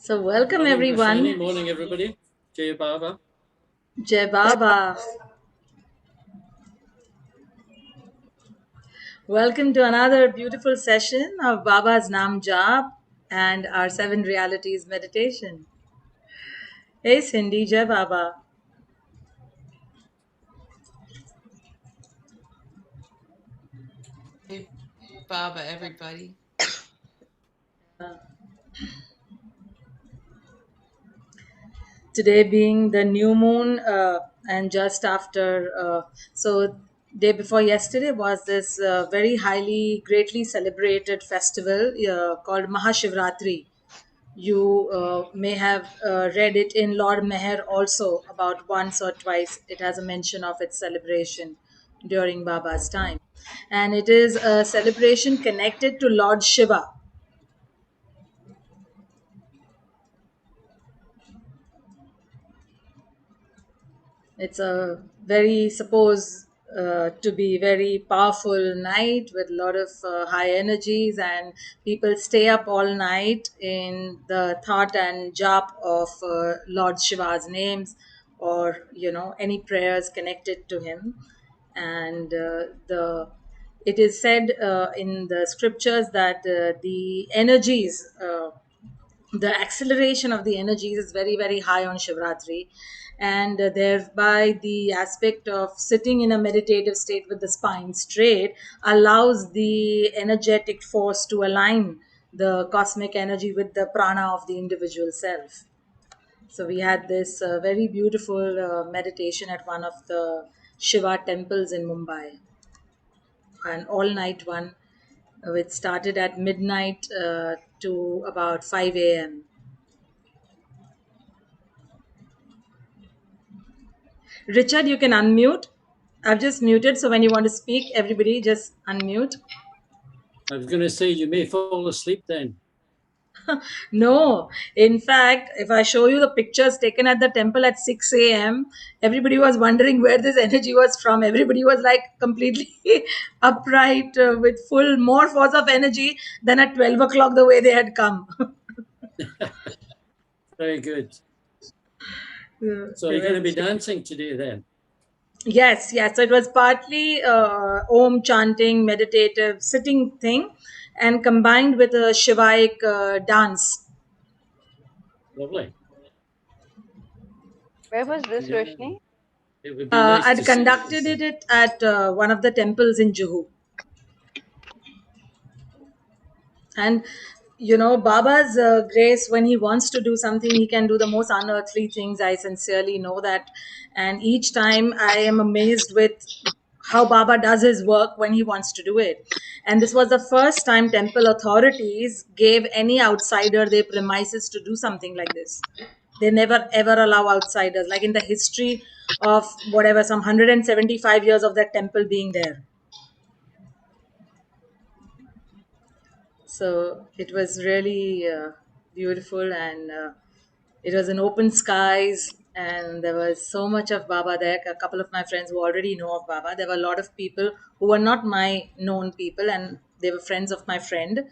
So welcome Morning, everyone. Prashani. Morning, everybody. Jai Baba. Jai Baba. Welcome to another beautiful session of Baba's Nam Jap and our Seven Realities meditation. Hey Cindy, Jai Baba. Hey, Baba, everybody. Today being the new moon and just after, so day before yesterday was this very highly, greatly celebrated festival called Mahashivratri. You may have read it in Lord Meher also about once or twice. It has a mention of its celebration during Baba's time. And it is a celebration connected to Lord Shiva. It's a very, suppose to be very powerful night with a lot of high energies, and people stay up all night in the thought and jap of Lord Shiva's names, or any prayers connected to him. And the it is said in the scriptures that the energies the acceleration of the energies is very, very high on Shivratri, and thereby the aspect of sitting in a meditative state with the spine straight allows the energetic force to align the cosmic energy with the prana of the individual self. So we had this very beautiful meditation at one of the Shiva temples in Mumbai, an all night one, which started at midnight to about 5 a.m. Richard, you can unmute. I've just muted, so when you want to speak, everybody just unmute. I was going to say you may fall asleep then. No, in fact, if I show you the pictures taken at the temple at 6 a.m., everybody was wondering where this energy was from. Everybody was like completely upright with full, more force of energy than at 12 o'clock the way they had come. Very good. So They you're going were to be dancing today then? Yes, yes. So it was partly Om chanting, meditative, sitting thing, and combined with a Shivaic dance. Lovely. Where was this, Yeah. Roshni? It would be nice to I'd see. conducted it at one of the temples in Juhu. And Baba's grace, when he wants to do something, he can do the most unearthly things. I sincerely know that. And each time I am amazed with how Baba does his work when he wants to do it. And this was the first time temple authorities gave any outsider their premises to do something like this. They never ever allow outsiders, like in the history of whatever, some 175 years of that temple being there. So it was really beautiful, and it was in open skies, and there was so much of Baba there. A couple of my friends who already know of Baba. There were a lot of people who were not my known people, and they were friends of my friend.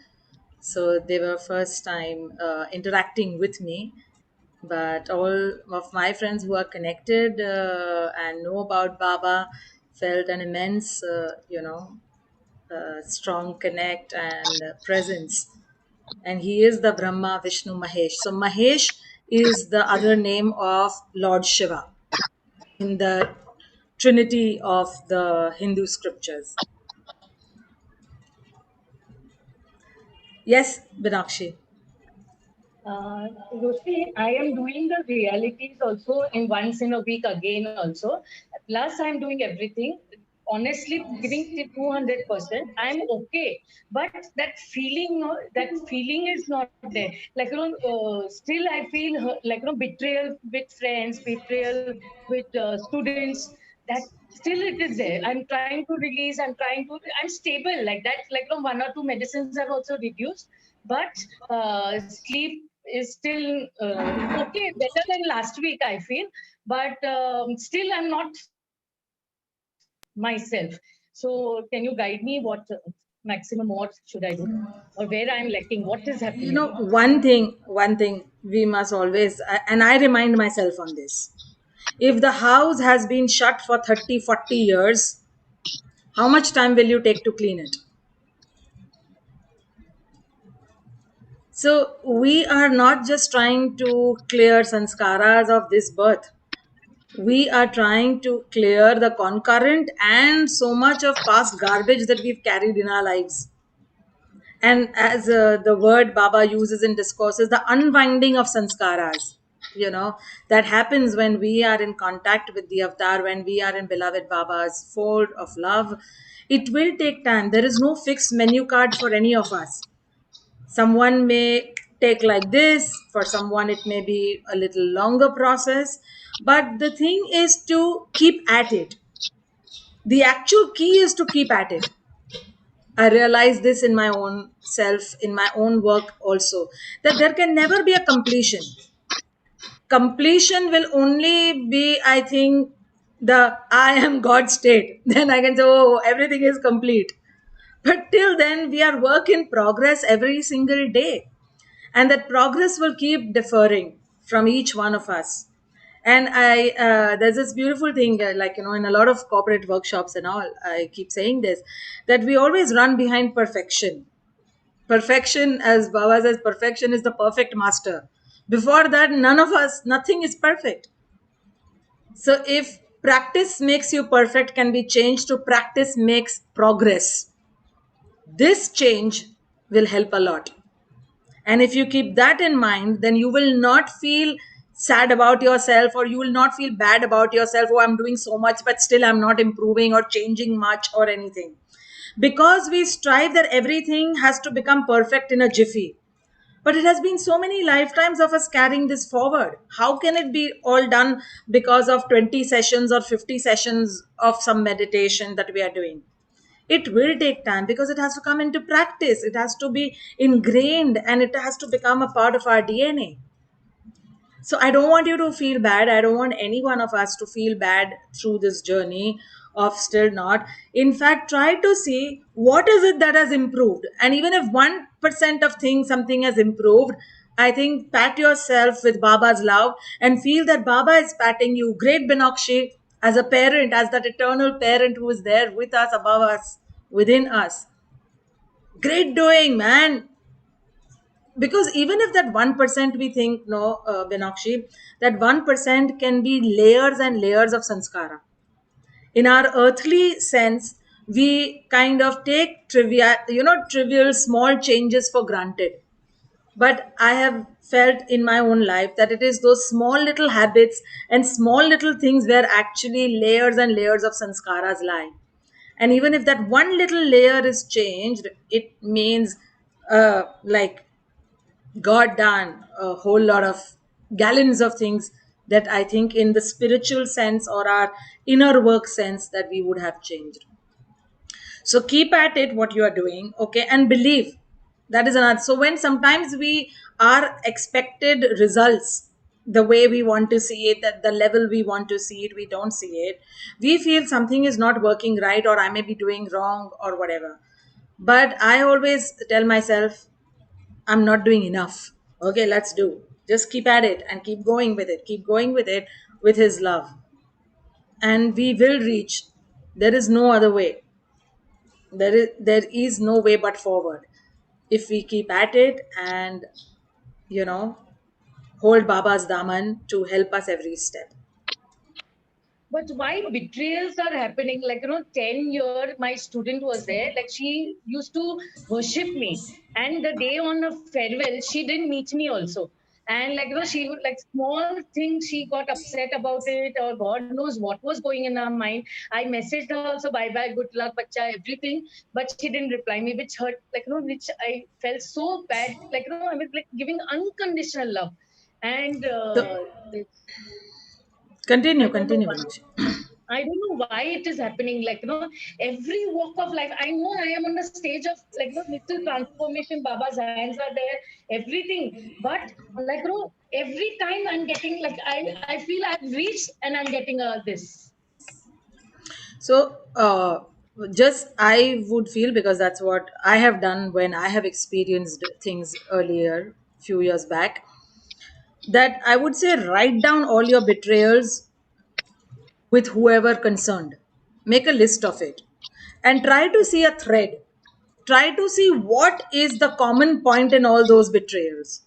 So they were first time interacting with me. But all of my friends who are connected and know about Baba felt an immense, strong connect and presence. And he is the Brahma, Vishnu, Mahesh. So Mahesh is the other name of Lord Shiva in the trinity of the Hindu scriptures. Yes, Binakshi. Roshni, I am doing the realities also in once in a week again also. Plus, I'm doing everything. Honestly, giving 200%, I'm okay. But that feeling, no, that feeling is not there. Like still I feel like betrayal with friends, betrayal with students. That still it is there. I'm trying to release. I'm stable like that. Like one or two medicines are also reduced, but sleep is still okay, better than last week, I feel. But still, I'm not myself. So, can you guide me what maximum what should I do? Or where I'm lacking? What is happening? One thing, we must always, and I remind myself on this, if the house has been shut for 30, 40 years, how much time will you take to clean it? So we are not just trying to clear sanskaras of this birth. We are trying to clear the concurrent and so much of past garbage that we've carried in our lives. And as the word Baba uses in Discourses, the unwinding of sanskaras, that happens when we are in contact with the avatar, when we are in beloved Baba's fold of love. It will take time. There is no fixed menu card for any of us. Someone may take like this, for someone it may be a little longer process, but the thing is to keep at it. The actual key is to keep at it. I realize this in my own self, in my own work also, that there can never be a completion. Completion will only be, I think, the I am God state. Then I can say, oh, everything is complete. But till then, we are work in progress every single day. And that progress will keep differing from each one of us. And there's this beautiful thing, in a lot of corporate workshops and all, I keep saying this, that we always run behind perfection. Perfection, as Baba says, perfection is the perfect master. Before that, none of us, nothing is perfect. So if practice makes you perfect can be changed to practice makes progress, this change will help a lot. And if you keep that in mind, then you will not feel sad about yourself, or you will not feel bad about yourself. Oh, I'm doing so much, but still I'm not improving or changing much or anything. Because we strive that everything has to become perfect in a jiffy. But it has been so many lifetimes of us carrying this forward. How can it be all done because of 20 sessions or 50 sessions of some meditation that we are doing? It will take time because it has to come into practice. It has to be ingrained and it has to become a part of our DNA. So I don't want you to feel bad. I don't want any one of us to feel bad through this journey of still not. In fact, try to see what is it that has improved. And even if 1% of things, something has improved, I think pat yourself with Baba's love and feel that Baba is patting you. Great Binokshi, as a parent, as that eternal parent who is there with us, above us, within us. Great doing, man. Because even if that 1% we think, no, Binokshi, that 1% can be layers and layers of sanskara. In our earthly sense, we kind of take trivial small changes for granted. But I have felt in my own life that it is those small little habits and small little things where actually layers and layers of sanskaras lie. And even if that one little layer is changed, it means like God done a whole lot of gallons of things that I think in the spiritual sense or our inner work sense that we would have changed. So keep at it what you are doing, okay, and believe. That is another. So when sometimes we are expected results the way we want to see it, at the level we want to see it, we don't see it. We feel something is not working right, or I may be doing wrong, or whatever. But I always tell myself, I'm not doing enough. Okay, let's do. Just keep at it and keep going with it. Keep going with it with His love. And we will reach. There is no other way. There is no way but forward. If we keep at it and, you know, hold Baba's Daman to help us every step. But why betrayals are happening? 10 year, my student was there. Like, she used to worship me. And the day on a farewell, she didn't meet me also. And she would, like, small things, she got upset about it, or God knows what was going in her mind. I messaged her also, bye bye, good luck, bacha, everything. But she didn't reply me, which hurt, which I felt so bad. I was like giving unconditional love. And So I continue, don't know continue, why. Vinakshi. I don't know why it is happening. Every walk of life. I know I am on the stage of little transformation. Baba's hands are there, everything. But every time I'm getting I feel I've reached and I'm getting this. So, just I would feel, because that's what I have done when I have experienced things earlier, few years back. that I would say write down all your betrayals with whoever concerned. Make a list of it and try to see a thread. Try to see what is the common point in all those betrayals.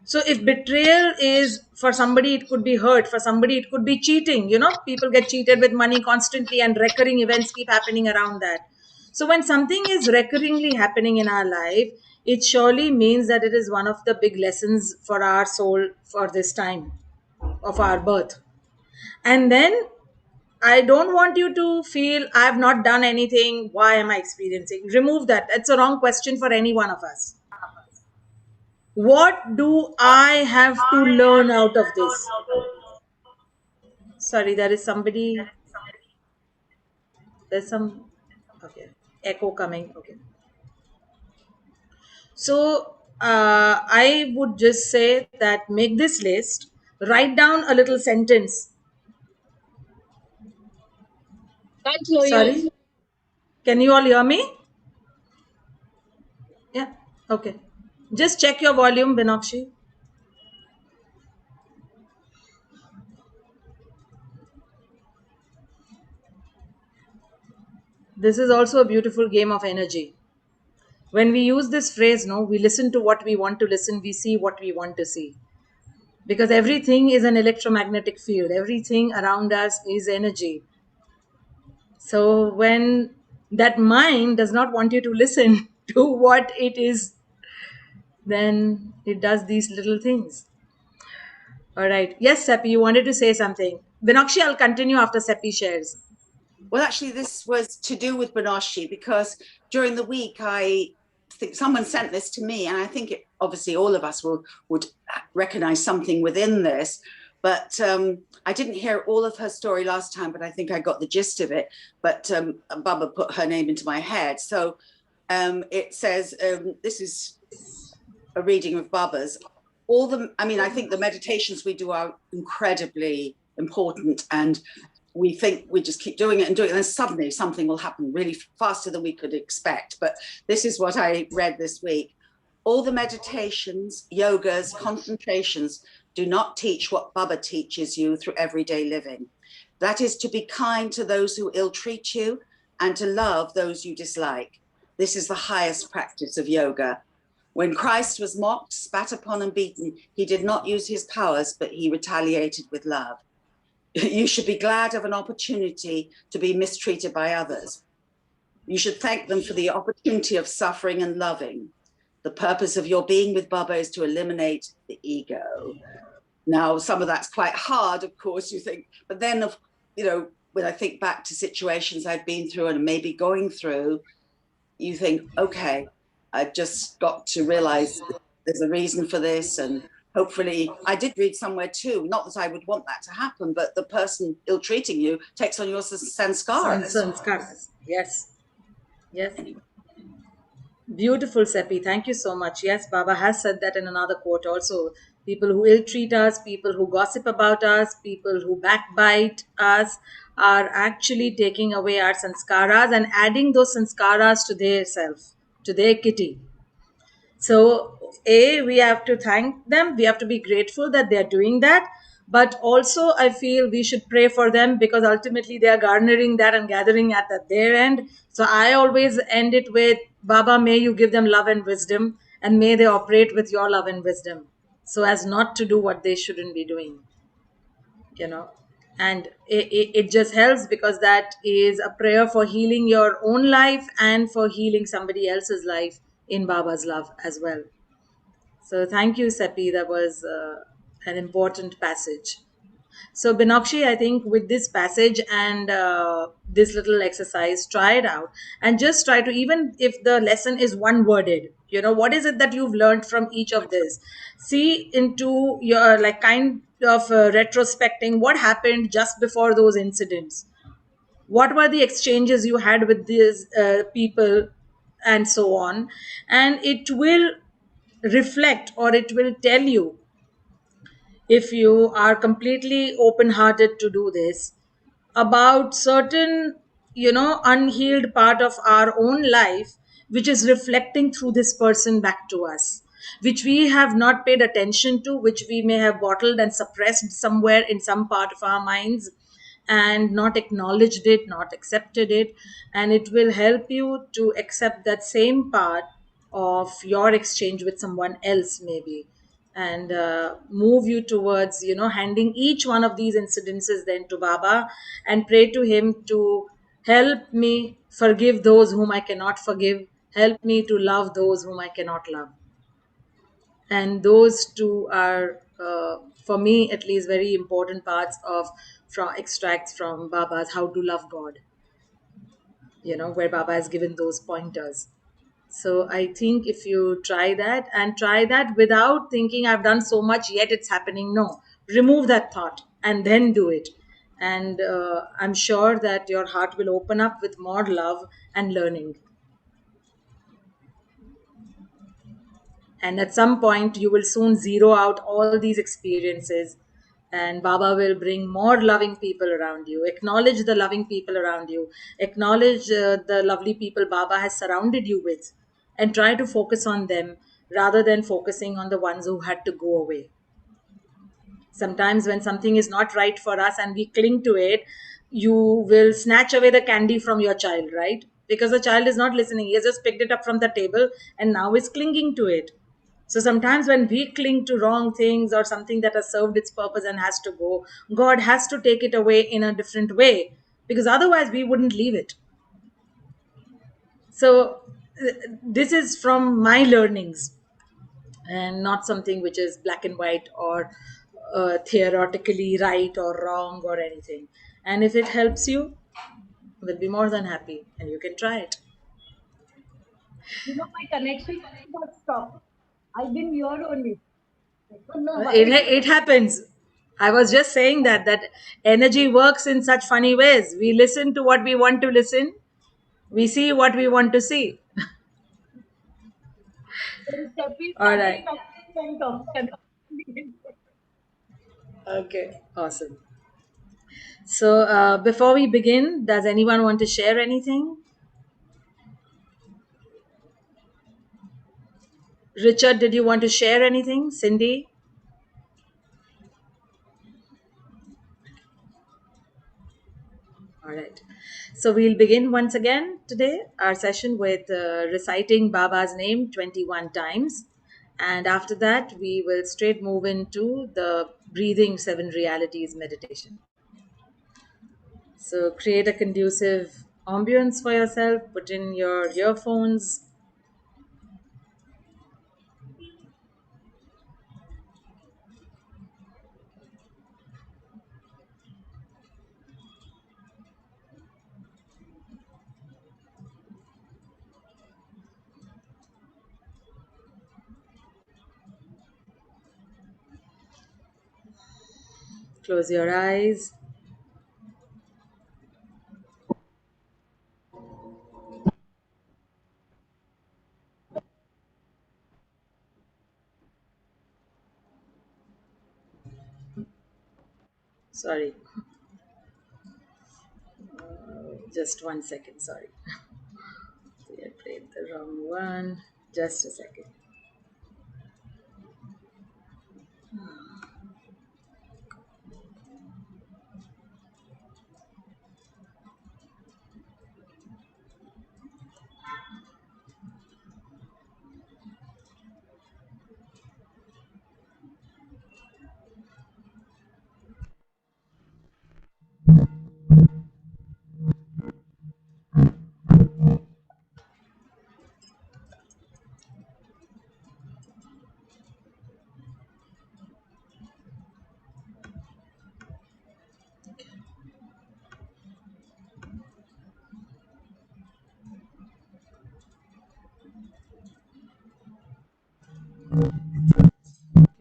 So if betrayal is for somebody, it could be hurt. For somebody, it could be cheating. People get cheated with money constantly and recurring events keep happening around that. So when something is recurringly happening in our life, it surely means that it is one of the big lessons for our soul for this time of our birth. And then I don't want you to feel I have not done anything. Why am I experiencing? Remove that. That's a wrong question for any one of us. What do I have to learn out of this? Sorry, there is somebody, there's some, okay, echo coming. Okay. So I would just say that make this list, write down a little sentence. Can't hear Sorry, you. can you all hear me? Yeah, okay. Just check your volume, Binakshi. This is also a beautiful game of energy. When we use this phrase, no, we listen to what we want to listen, we see what we want to see. Because everything is an electromagnetic field, everything around us is energy. So when that mind does not want you to listen to what it is, then it does these little things. All right. Yes, Seppi, you wanted to say something. Binakshi, I'll continue after Seppi shares. Well, actually, this was to do with Banashi because during the week, I think someone sent this to me, and I think obviously all of us would recognize something within this. But I didn't hear all of her story last time, but I think I got the gist of it. But Baba put her name into my head. So it says, this is a reading of Baba's. I think the meditations we do are incredibly important, and we think we just keep doing it and doing it, and then suddenly something will happen really faster than we could expect. But this is what I read this week. All the meditations, yogas, concentrations do not teach what Baba teaches you through everyday living. That is to be kind to those who ill-treat you and to love those you dislike. This is the highest practice of yoga. When Christ was mocked, spat upon and beaten, he did not use his powers, but he retaliated with love. You should be glad of an opportunity to be mistreated by others. You should thank them for the opportunity of suffering and loving. The purpose of your being with Baba is to eliminate the ego. Now, some of that's quite hard, of course, you think, but then, when I think back to situations I've been through and maybe going through, you think, okay, I've just got to realize there's a reason for this. And hopefully, I did read somewhere too, not that I would want that to happen, but the person ill-treating you takes on your sanskaras. Sanskaras. Yes. Yes. Beautiful, Seppi. Thank you so much. Yes, Baba has said that in another quote also. People who ill-treat us, people who gossip about us, people who backbite us are actually taking away our sanskaras and adding those sanskaras to their self, to their kitty. So, we have to thank them. We have to be grateful that they are doing that. But also, I feel we should pray for them because ultimately they are garnering that and gathering at their end. So, I always end it with, Baba, may you give them love and wisdom, and may they operate with your love and wisdom so as not to do what they shouldn't be doing. And it just helps because that is a prayer for healing your own life and for healing somebody else's life in Baba's love as well. So thank you, Seppi. That was an important passage. So Binakshi, I think with this passage and this little exercise, try it out and just try to, even if the lesson is one worded, what is it that you've learned from each of this? See into your kind of retrospecting what happened just before those incidents. What were the exchanges you had with these people and so on. And it will reflect or it will tell you, if you are completely open hearted to do this, about certain unhealed part of our own life which is reflecting through this person back to us. which we have not paid attention to, which we may have bottled and suppressed somewhere in some part of our minds, and not acknowledged it, not accepted it. And it will help you to accept that same part of your exchange with someone else, maybe, and move you towards, handing each one of these incidences then to Baba, and pray to him to help me forgive those whom I cannot forgive, help me to love those whom I cannot love. And those two are, for me at least, very important parts of from extracts from Baba's How to Love God, where Baba has given those pointers. So I think if you try that, and try that without thinking I've done so much yet it's happening, no, remove that thought and then do it. And I'm sure that your heart will open up with more love and learning. And at some point you will soon zero out all these experiences, and Baba will bring more loving people around you. Acknowledge the loving people around you, acknowledge the lovely people Baba has surrounded you with, and try to focus on them rather than focusing on the ones who had to go away. Sometimes when something is not right for us and we cling to it, you will snatch away the candy from your child, right? Because the child is not listening. He has just picked it up from the table and now is clinging to it. So sometimes when we cling to wrong things or something that has served its purpose and has to go, God has to take it away in a different way, because otherwise we wouldn't leave it. So this is from my learnings, and not something which is black and white or theoretically right or wrong or anything. And if it helps you, we'll be more than happy, and you can try it. My connection got stopped. I've been here only. I don't know why. It happens. I was just saying that energy works in such funny ways. We listen to what we want to listen, we see what we want to see. Then Steffi All suddenly right. went off. Okay, awesome. So before we begin, does anyone want to share anything? Richard, did you want to share anything? Cindy? All right. So we'll begin once again today our session with reciting Baba's name 21 times. And after that, we will straight move into the breathing seven realities meditation. So create a conducive ambience for yourself, put in your earphones. Close your eyes. Sorry. Just 1 second. Sorry. I played the wrong one. Just a second.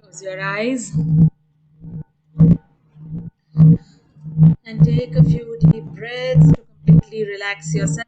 Close your eyes and take a few deep breaths to completely relax yourself.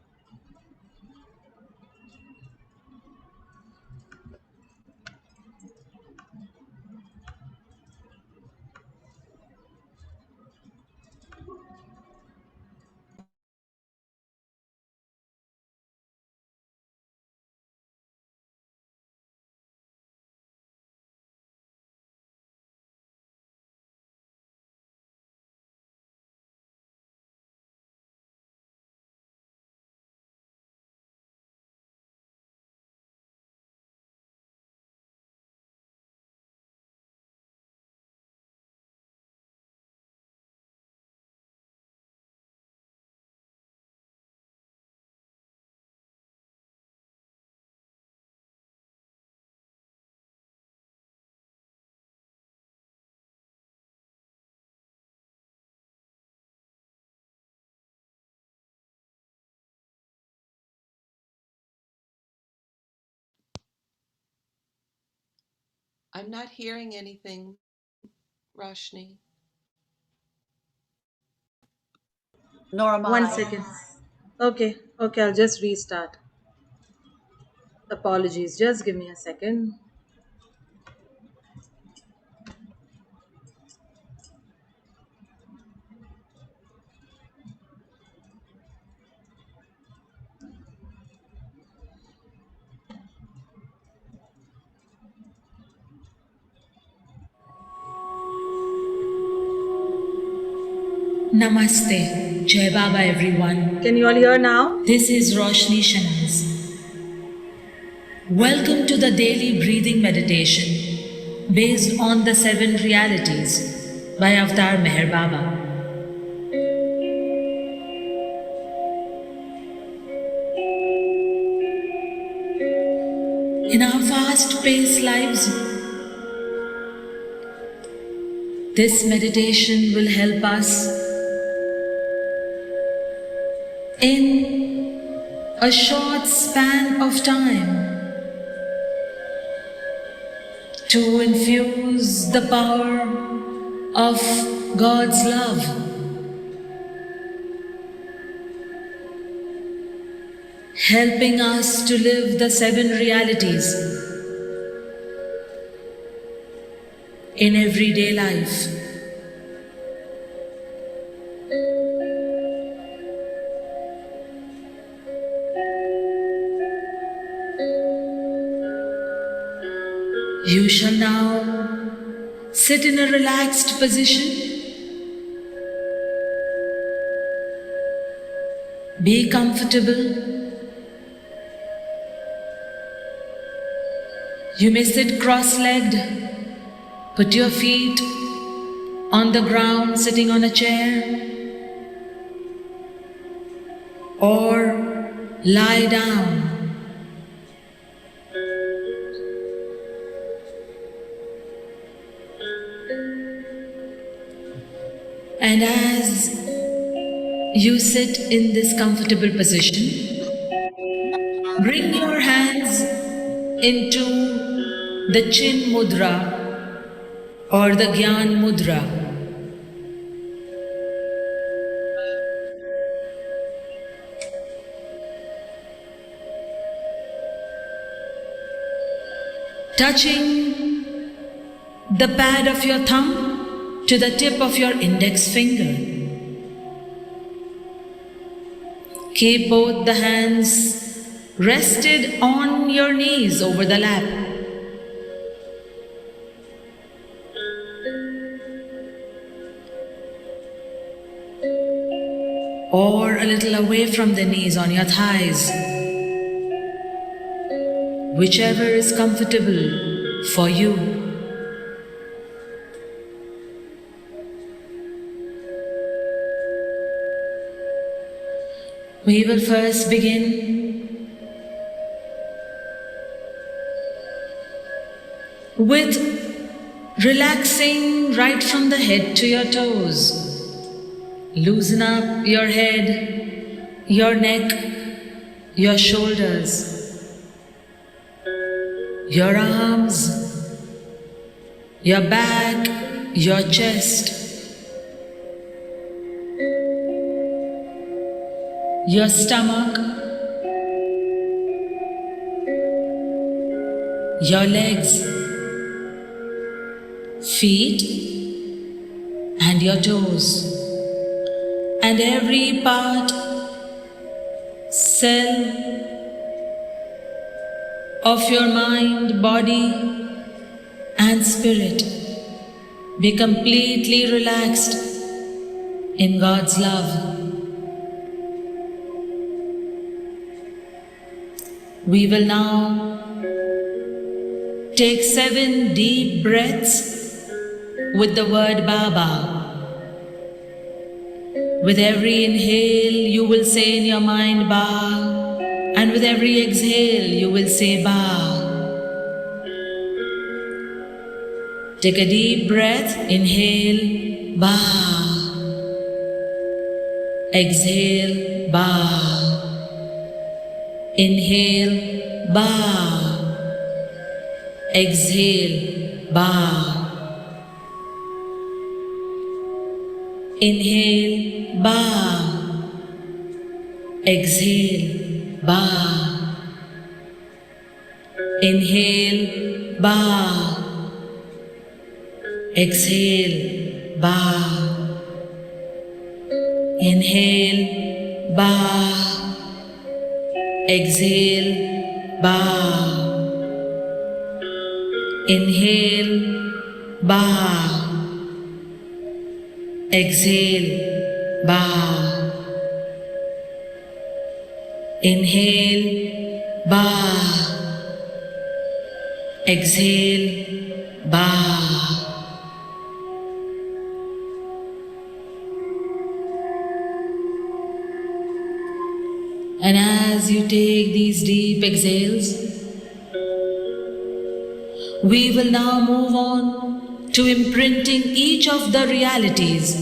I'm not hearing anything, Roshni. Nor am One I. second. Okay, okay, I'll just restart. Apologies, just give me a second. Namaste. Jai Baba everyone. Can you all hear now? This is Roshni Shanaz. Welcome to the daily breathing meditation based on the 7 realities by Avatar Meher Baba. In our fast-paced lives, this meditation will help us in a short span of time to infuse the power of God's love, helping us to live the 7 realities in everyday life. You shall now sit in a relaxed position. Be comfortable. You may sit cross-legged. Put your feet on the ground sitting on a chair, or lie down. And as you sit in this comfortable position, bring your hands into the Chin Mudra or the Gyan Mudra. Touching the pad of your thumb to the tip of your index finger. Keep both the hands rested on your knees over the lap. Or a little away from the knees on your thighs. Whichever is comfortable for you. We will first begin with relaxing right from the head to your toes. Loosen up your head, your neck, your shoulders, your arms, your back, your chest, your stomach, your legs, feet, and your toes, and every part, cell of your mind, body, and spirit be completely relaxed in God's love. We will now take 7 deep breaths with the word Baba. With every inhale, you will say in your mind Ba, and with every exhale, you will say Ba. Take a deep breath, inhale, Ba. Exhale, Ba. Inhale, Ba. Exhale, Ba. Inhale, ba. Exhale, ba. Inhale, ba. Exhale, ba. Inhale, ba. Exhale, ba. Inhale, ba. Exhale, ba. Inhale, ba. Exhale, ba. And as you take these deep exhales, we will now move on to imprinting each of the realities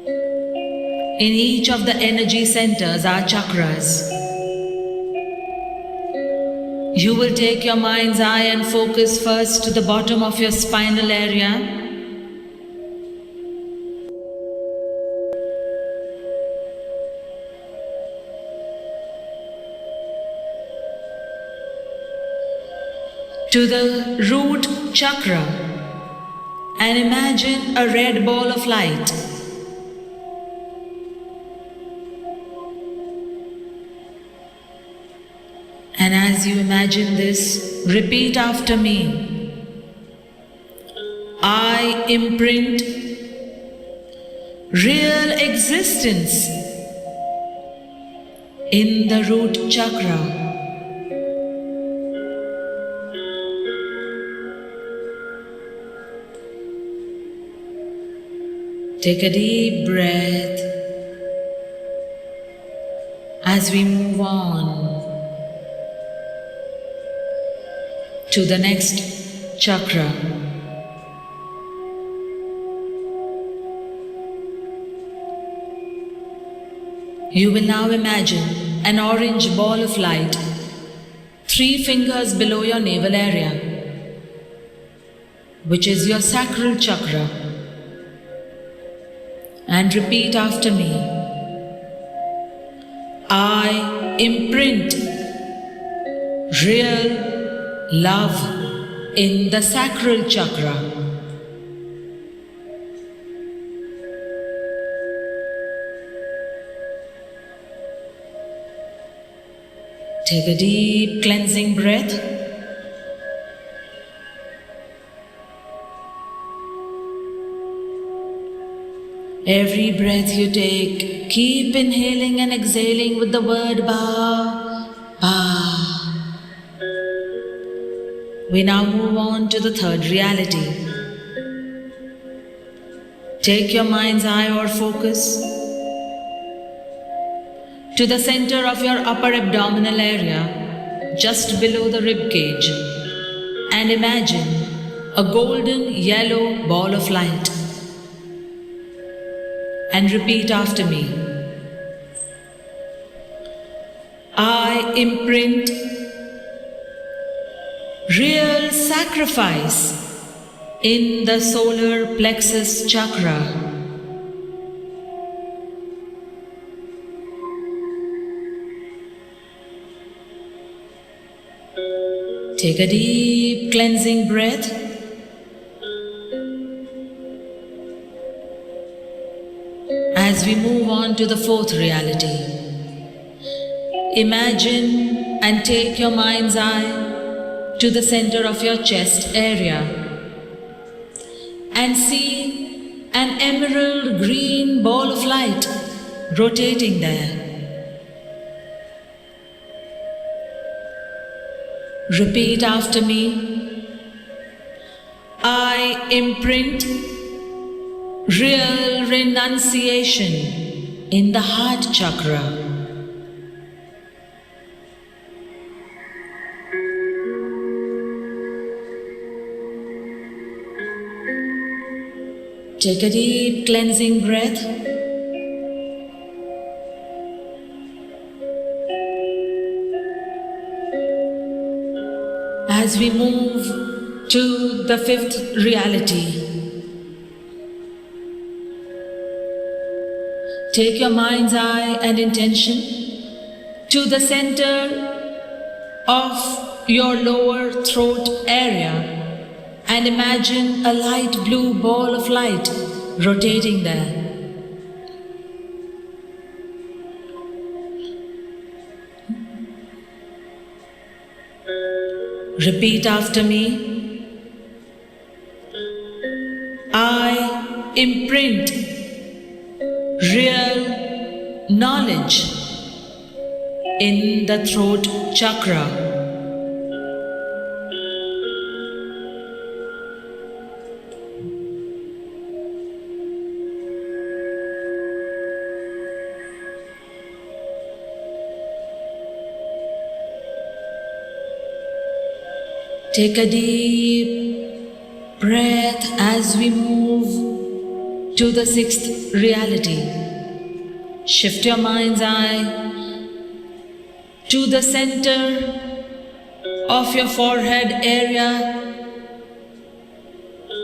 in each of the energy centers, our chakras. You will take your mind's eye and focus first to the bottom of your spinal area. To the root chakra, and imagine a red ball of light. And as you imagine this, repeat after me. I imprint real existence in the root chakra. Take a deep breath as we move on to the next chakra. You will now imagine an orange ball of light 3 fingers below your navel area, which is your sacral chakra. And repeat after me. I imprint real love in the sacral chakra. Take a deep cleansing breath. Every breath you take, keep inhaling and exhaling with the word Ba, Ba. We now move on to the third reality. Take your mind's eye or focus to the center of your upper abdominal area, just below the rib cage, and imagine a golden yellow ball of light. And repeat after me. I imprint real sacrifice in the solar plexus chakra. Take a deep cleansing breath. As we move on to the fourth reality, imagine and take your mind's eye to the center of your chest area and see an emerald green ball of light rotating there. Repeat after me. I imprint real renunciation in the heart chakra. Take a deep cleansing breath. As we move to the fifth reality. Take your mind's eye and intention to the center of your lower throat area and imagine a light blue ball of light rotating there. Repeat after me. I imprint real knowledge in the throat chakra. Take a deep breath as we move to the sixth reality. Shift your mind's eye to the center of your forehead area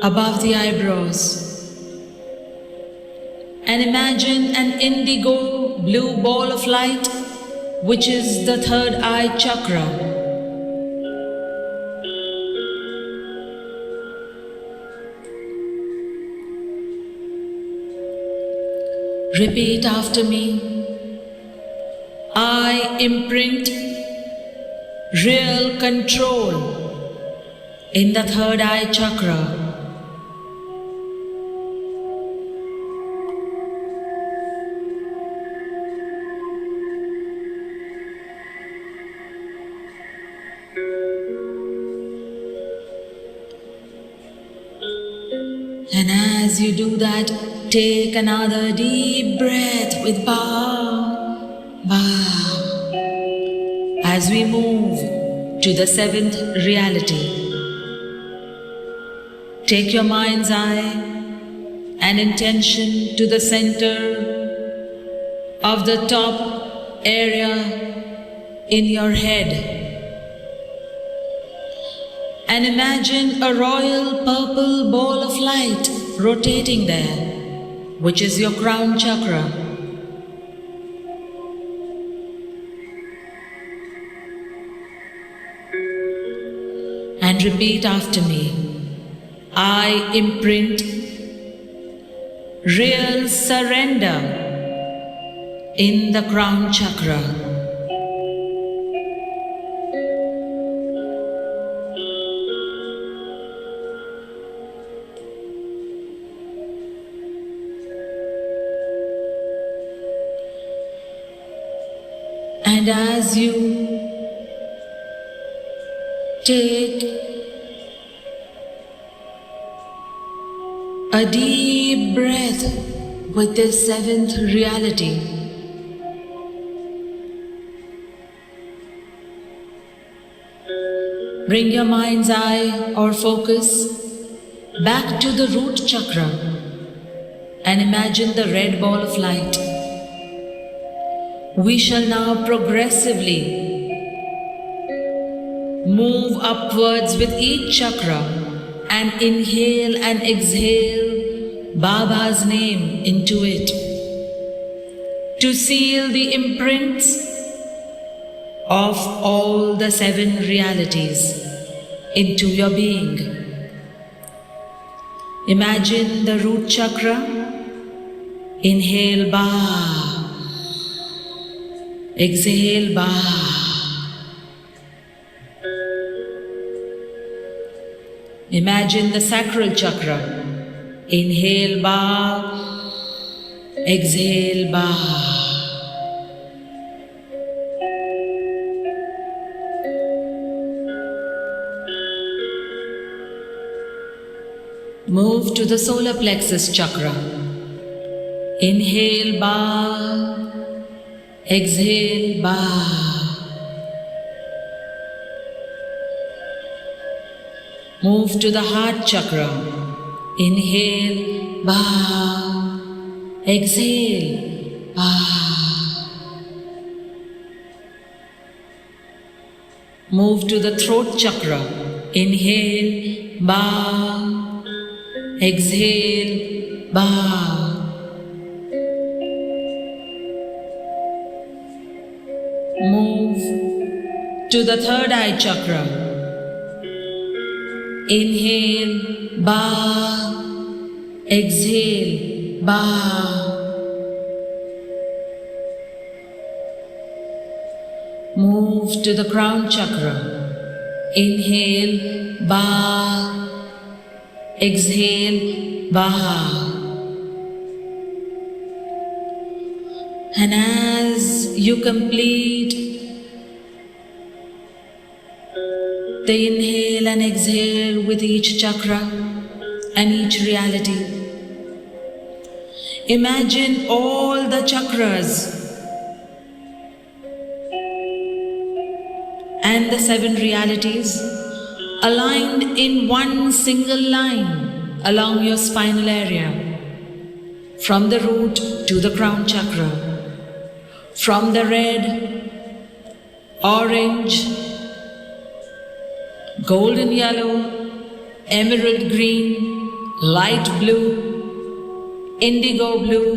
above the eyebrows and imagine an indigo blue ball of light, which is the third eye chakra. Repeat after me. I imprint real control in the third eye chakra. And as you do that, take another deep breath with bow, bow, as we move to the seventh reality. Take your mind's eye and intention to the center of the top area in your head. And imagine a royal purple ball of light rotating there, which is your crown chakra. And repeat after me. I imprint real surrender in the crown chakra. And as you take a deep breath with this seventh reality, bring your mind's eye or focus back to the root chakra and imagine the red ball of light. We shall now progressively move upwards with each chakra and inhale and exhale Baba's name into it to seal the imprints of all the seven realities into your being. Imagine the root chakra. Inhale Ba. Exhale Ba. Imagine the sacral chakra. Inhale Ba. Exhale Ba. Move to the solar plexus chakra. Inhale Ba. Exhale Ba. Move to the heart chakra. Inhale Ba. Exhale Ba. Move to the throat chakra. Inhale bow. Exhale, bow. Move to the third eye chakra. Inhale, bow. Exhale, bow. Move to the crown chakra. Inhale, bow. Exhale, bow. And as you complete the inhale and exhale with each chakra and each reality, imagine all the chakras and the 7 realities aligned in one single line along your spinal area, from the root to the crown chakra, from the red, orange, golden yellow, emerald green, light blue, indigo blue,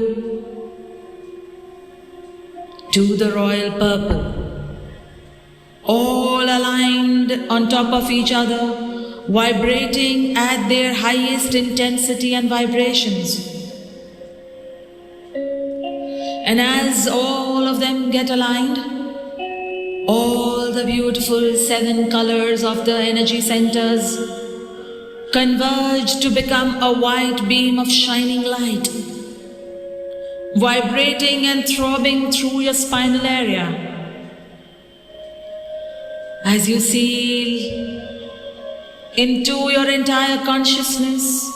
to the royal purple, all aligned on top of each other, vibrating at their highest intensity and vibrations. And as all of them get aligned, all the beautiful 7 colors of the energy centers converge to become a white beam of shining light, vibrating and throbbing through your spinal area. As you seal into your entire consciousness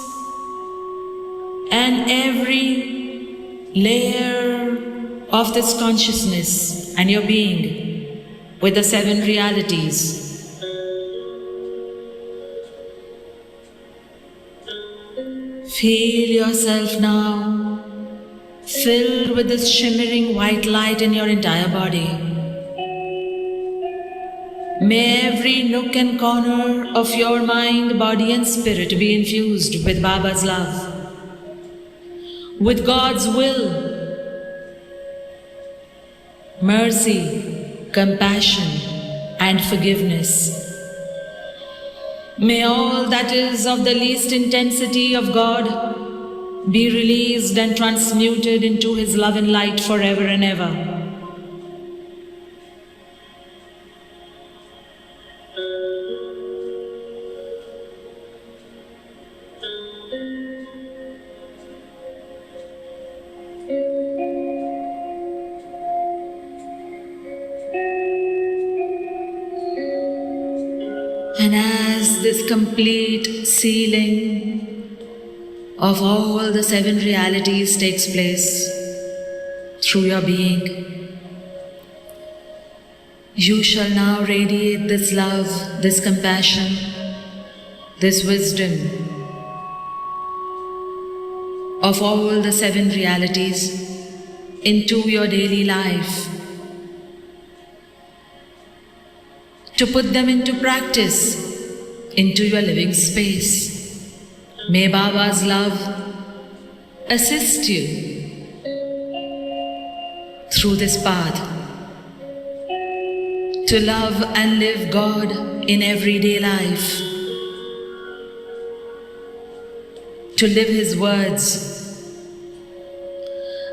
and every layer of this consciousness and your being with the 7 realities, feel yourself now filled with this shimmering white light in your entire body. May every nook and corner of your mind, body and spirit be infused with Baba's love, with God's will, mercy, compassion and forgiveness. May all that is of the least intensity of God be released and transmuted into His love and light forever and ever. And as this complete sealing of all the 7 realities takes place through your being, you shall now radiate this love, this compassion, this wisdom of all the 7 realities into your daily life, to put them into practice, into your living space. May Baba's love assist you through this path to love and live God in everyday life, to live His words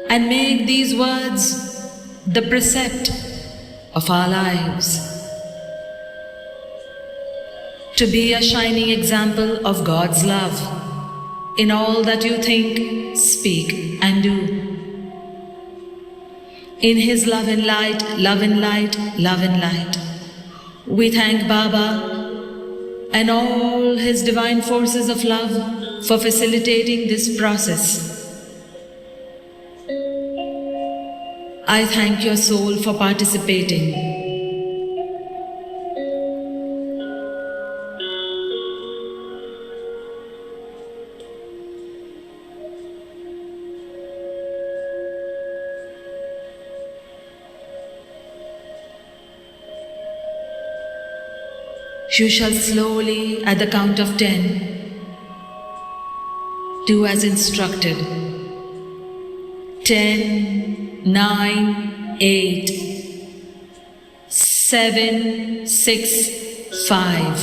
and make these words the precept of our lives, to be a shining example of God's love in all that you think, speak and do. In His love and light, love and light, love and light, we thank Baba and all His divine forces of love for facilitating this process. I thank your soul for participating. You shall slowly, at the count of 10, do as instructed. 10, 9, 8, 7, 6, 5,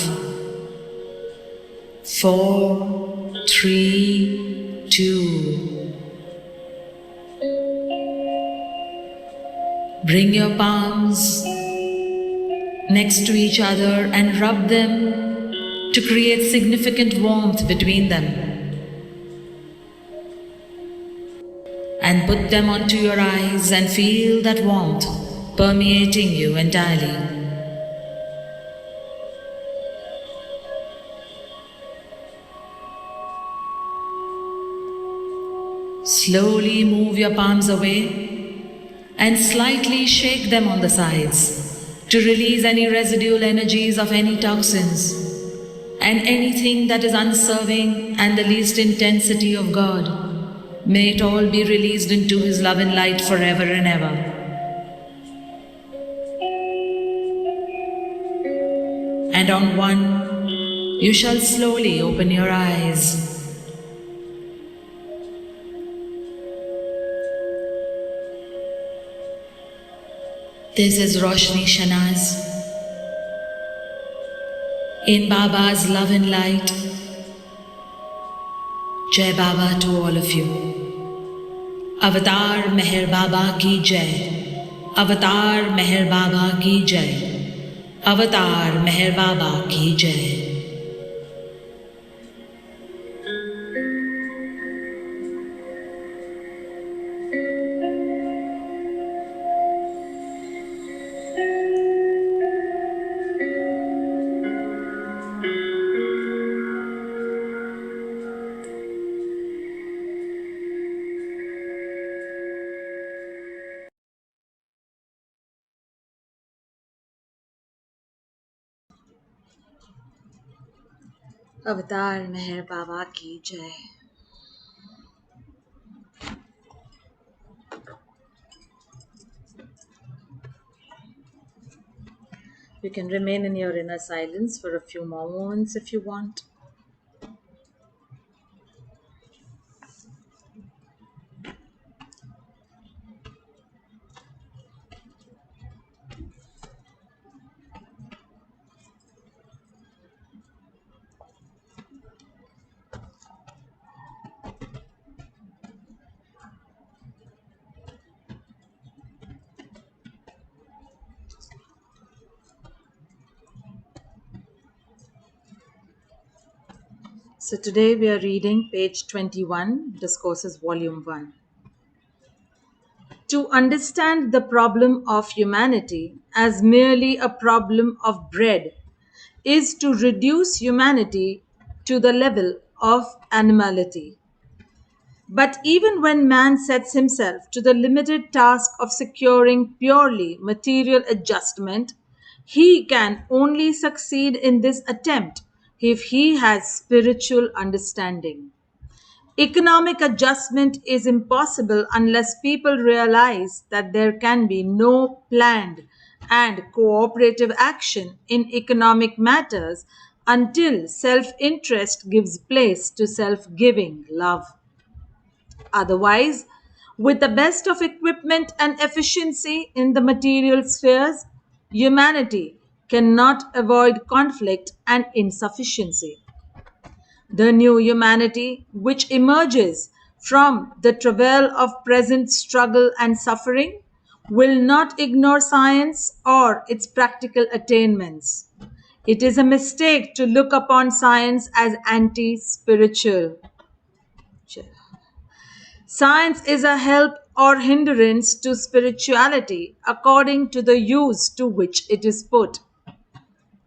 4, 3, 2. Bring your palms next to each other and rub them to create significant warmth between them. And put them onto your eyes and feel that warmth permeating you entirely. Slowly move your palms away and slightly shake them on the sides to release any residual energies of any toxins and anything that is unserving and the least intensity of God. May it all be released into His love and light forever and ever. And on 1, you shall slowly open your eyes. This is Roshni Shanaz in Baba's love and light. Jai Baba to all of you. Avatar Meher Baba ki jai. Avatar Meher Baba ki jai. Avatar Meher Baba ki jai. Avatar Meher Baba ki jai. You can remain in your inner silence for a few more moments if you want. So today we are reading page 21, Discourses Volume 1. To understand the problem of humanity as merely a problem of bread is to reduce humanity to the level of animality. But even when man sets himself to the limited task of securing purely material adjustment, he can only succeed in this attempt if he has spiritual understanding. Economic adjustment is impossible unless people realize that there can be no planned and cooperative action in economic matters until self-interest gives place to self-giving love. Otherwise, with the best of equipment and efficiency in the material spheres, humanity cannot avoid conflict and insufficiency. The new humanity, which emerges from the travail of present struggle and suffering, will not ignore science or its practical attainments. It is a mistake to look upon science as anti-spiritual. Science is a help or hindrance to spirituality according to the use to which it is put.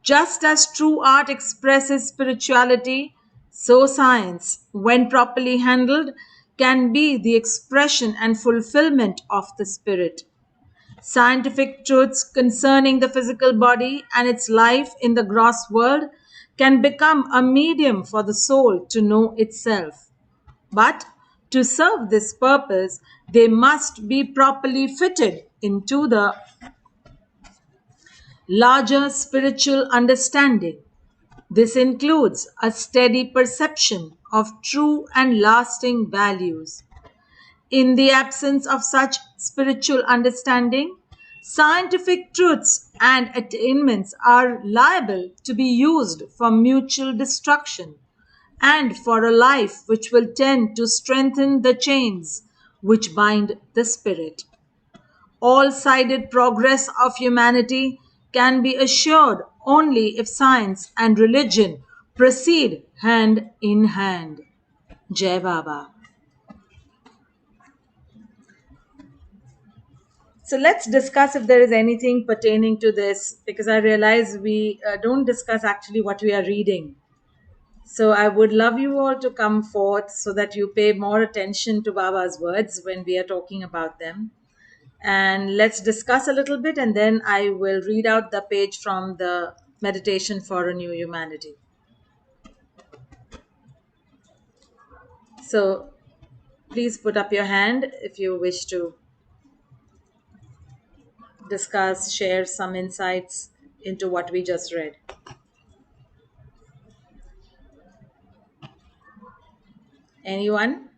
Just as true art expresses spirituality, so science, when properly handled, can be the expression and fulfillment of the spirit. Scientific truths concerning the physical body and its life in the gross world can become a medium for the soul to know itself. But to serve this purpose, they must be properly fitted into the larger spiritual understanding. This includes a steady perception of true and lasting values. In the absence of such spiritual understanding, scientific truths and attainments are liable to be used for mutual destruction and for a life which will tend to strengthen the chains which bind the spirit. All-sided progress of humanity can be assured only if science and religion proceed hand in hand. Jai Baba. So let's discuss if there is anything pertaining to this, because I realize we don't discuss actually what we are reading. So I would love you all to come forth so that you pay more attention to Baba's words when we are talking about them. And let's discuss a little bit, and then I will read out the page from the Meditation for a New Humanity. So please put up your hand if you wish to discuss, share some insights into what we just read. Anyone?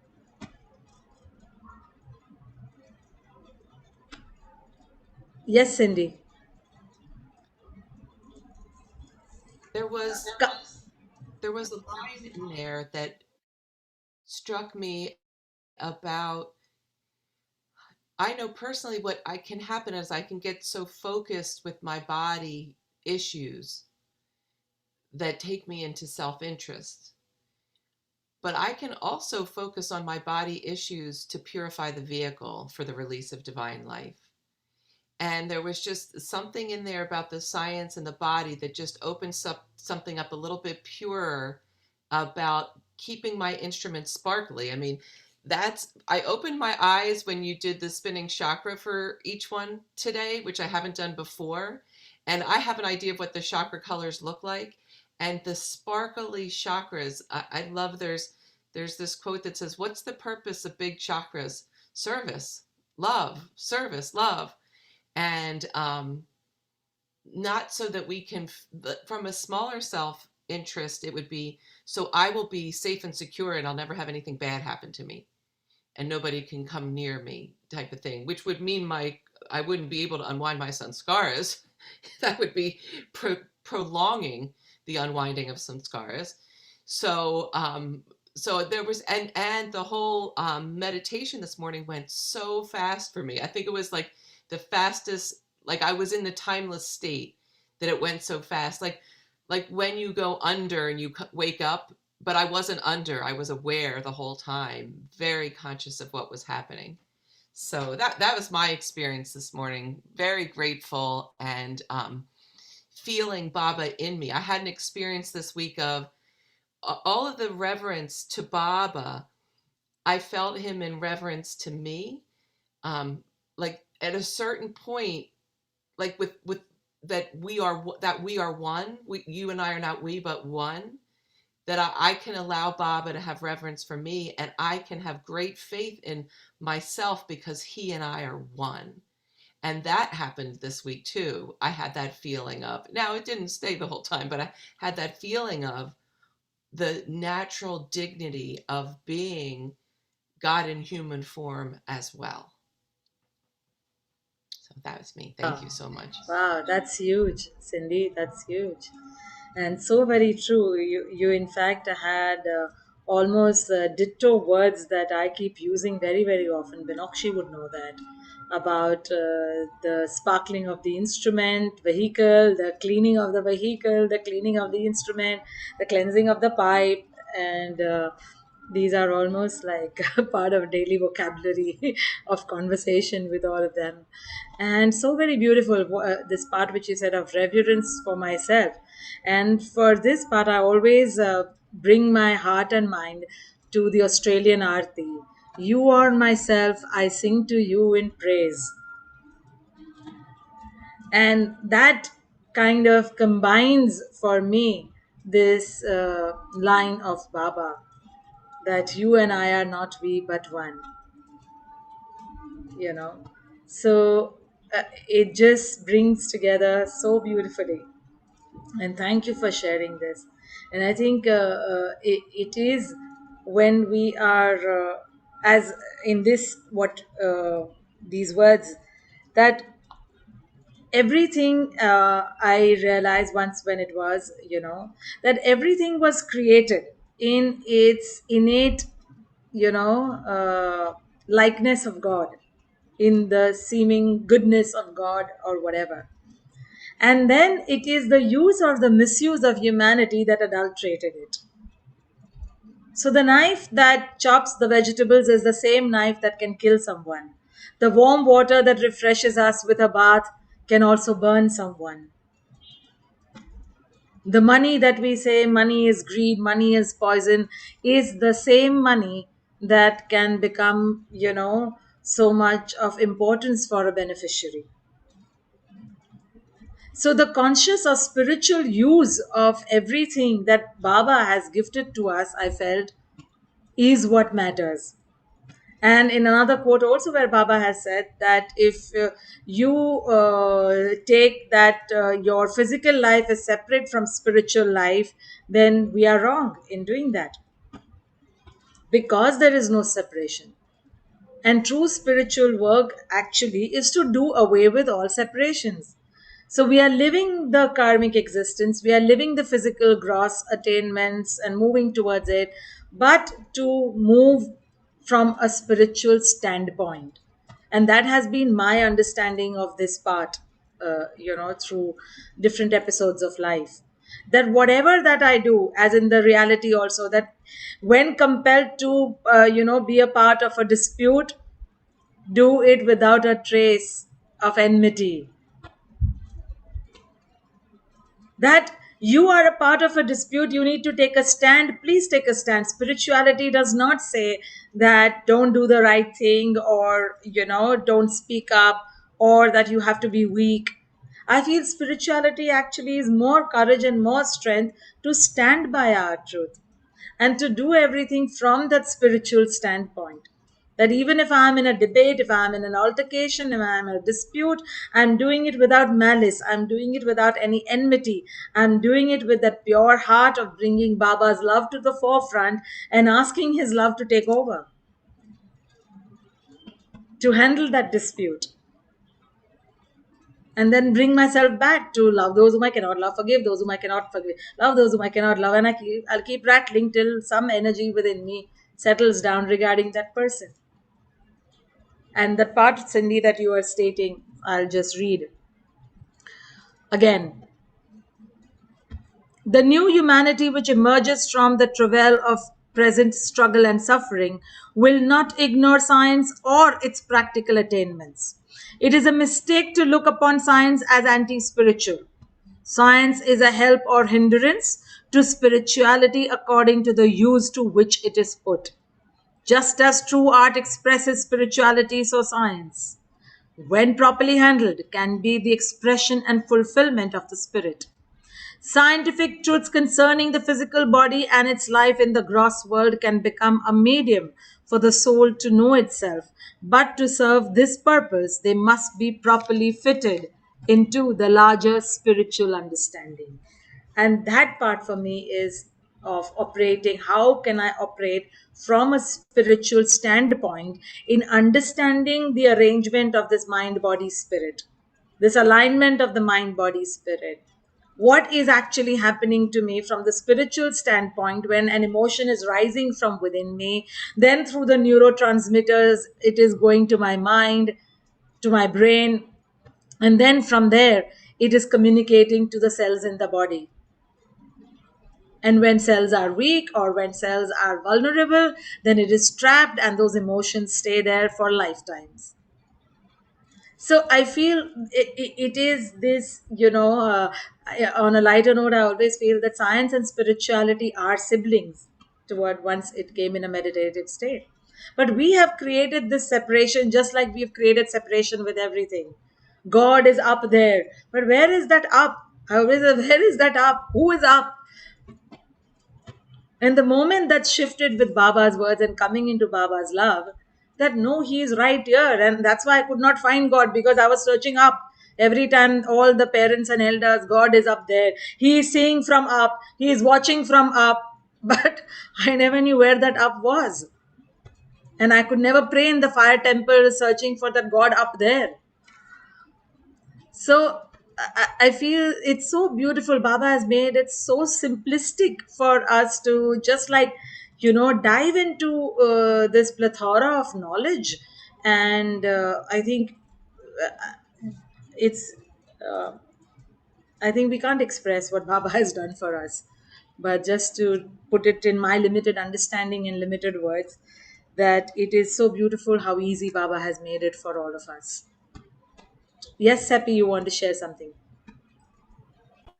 Yes, Cindy. There was a line in there that struck me about, I know personally what I can happen is I can get so focused with my body issues that take me into self-interest. But I can also focus on my body issues to purify the vehicle for the release of divine life. And there was just something in there about the science and the body that just opens up something up a little bit purer about keeping my instrument sparkly. I mean, I opened my eyes when you did the spinning chakra for each one today, which I haven't done before. And I have an idea of what the chakra colors look like. And the sparkly chakras, I love, there's this quote that says, "What's the purpose of big chakras? Service, love, service, love." And not so that we can, from a smaller self interest, it would be, so I will be safe and secure and I'll never have anything bad happen to me and nobody can come near me, type of thing, which would mean I wouldn't be able to unwind my sanskaras. That would be prolonging the unwinding of sanskaras. So so there was, and the whole meditation this morning went so fast for me. I think it was like the fastest, like I was in the timeless state that it went so fast. Like when you go under and you wake up, but I wasn't under, I was aware the whole time, very conscious of what was happening. So that was my experience this morning. Very grateful and feeling Baba in me. I had an experience this week of all of the reverence to Baba. I felt him in reverence to me. Like at a certain point, like with that we are one. You and I are not we, but one. That I can allow Baba to have reverence for me, and I can have great faith in myself because he and I are one. And that happened this week too. I had that feeling of, now it didn't stay the whole time, but I had that feeling of the natural dignity of being God in human form as well. So that was me. Thank you so much. Wow, that's huge, Cindy. That's huge. And so very true. You in fact had almost ditto words that I keep using very, very often. Binokshi would know that about the sparkling of the instrument, vehicle, the cleaning of the vehicle, the cleaning of the instrument, the cleansing of the pipe, and these are almost like a part of daily vocabulary of conversation with all of them. And so very beautiful, this part which you said of reverence for myself. And for this part, I always bring my heart and mind to the Australian Aarti. You are myself, I sing to you in praise. And that kind of combines for me this line of Baba, that you and I are not we but one, you know. So it just brings together so beautifully. And thank you for sharing this. And I think it is when we are, as in this, what these words, that everything, I realized once when it was, that everything was created in its innate, likeness of God, in the seeming goodness of God or whatever. And then it is the use or the misuse of humanity that adulterated it. So the knife that chops the vegetables is the same knife that can kill someone. The warm water that refreshes us with a bath can also burn someone. The money that we say money is greed, money is poison, is the same money that can become, so much of importance for a beneficiary. So the conscious or spiritual use of everything that Baba has gifted to us, I felt, is what matters. And in another quote also, where Baba has said that if you take that your physical life is separate from spiritual life, then we are wrong in doing that, because there is no separation. And true spiritual work actually is to do away with all separations. So we are living the karmic existence, we are living the physical gross attainments and moving towards it, but to move from a spiritual standpoint. And that has been my understanding of this part, through different episodes of life. That whatever that I do, as in the reality also, that when compelled to, be a part of a dispute, do it without a trace of enmity. That you are a part of a dispute, you need to take a stand, please take a stand. Spirituality does not say that don't do the right thing, or don't speak up, or that you have to be weak. I feel spirituality actually is more courage and more strength to stand by our truth, and to do everything from that spiritual standpoint. That even if I'm in a debate, if I'm in an altercation, if I'm in a dispute, I'm doing it without malice, I'm doing it without any enmity, I'm doing it with that pure heart of bringing Baba's love to the forefront and asking his love to take over, to handle that dispute. And then bring myself back to love those whom I cannot love, forgive those whom I cannot forgive, love those whom I cannot love. And I'll keep rattling till some energy within me settles down regarding that person. And the part, Cindy, that you are stating, I'll just read again. The new humanity which emerges from the travail of present struggle and suffering will not ignore science or its practical attainments. It is a mistake to look upon science as anti-spiritual. Science is a help or hindrance to spirituality according to the use to which it is put. Just as true art expresses spirituality, so science, when properly handled, can be the expression and fulfillment of the spirit. Scientific truths concerning the physical body and its life in the gross world can become a medium for the soul to know itself, but to serve this purpose, they must be properly fitted into the larger spiritual understanding. And that part for me is of operating. How can I operate from a spiritual standpoint in understanding the arrangement of this mind, body, spirit, this alignment of the mind, body, spirit? What is actually happening to me from the spiritual standpoint when an emotion is rising from within me? Then through the neurotransmitters, it is going to my mind, to my brain, and then from there, it is communicating to the cells in the body. And when cells are weak or when cells are vulnerable, then it is trapped and those emotions stay there for lifetimes. So I feel it is this, on a lighter note, I always feel that science and spirituality are siblings toward once it came in a meditative state. But we have created this separation just like we've created separation with everything. God is up there. But where is that up? Where is that up? Who is up? And the moment that shifted with Baba's words and coming into Baba's love, that no, he is right here. And that's why I could not find God, because I was searching up. Every time all the parents and elders, God is up there. He is seeing from up. He is watching from up. But I never knew where that up was. And I could never pray in the fire temple searching for that God up there. So I feel it's so beautiful. Baba has made it so simplistic for us to just like, dive into this plethora of knowledge. And I think it's, uh, I think we can't express what Baba has done for us. But just to put it in my limited understanding in limited words, that it is so beautiful how easy Baba has made it for all of us. Yes, Seppi, you want to share something?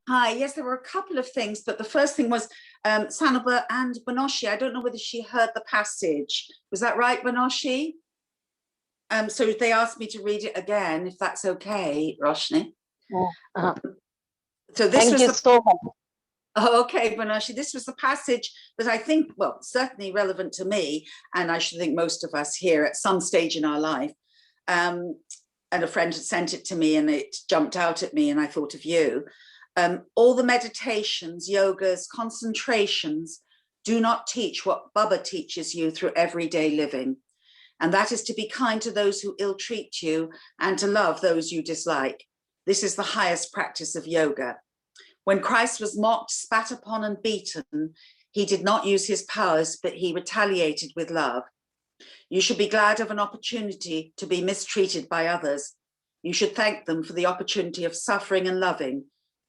Hi, yes, there were a couple of things, but the first thing was Sanoba and Bonoshi. I don't know whether she heard the passage. Was that right, Bonoshi? So they asked me to read it again, if that's okay, Roshni. Uh-huh. So this Thank was you the so much. okay, Bonoshi. This was the passage that I think, well, certainly relevant to me, and I should think most of us here at some stage in our life. And a friend had sent it to me, and it jumped out at me, and I thought of you. All the meditations, yogas, concentrations do not teach what Baba teaches you through everyday living. And that is to be kind to those who ill-treat you and to love those you dislike. This is the highest practice of yoga. When Christ was mocked, spat upon, and beaten, he did not use his powers, but he retaliated with love. You should be glad of an opportunity to be mistreated by others. You should thank them for the opportunity of suffering and loving.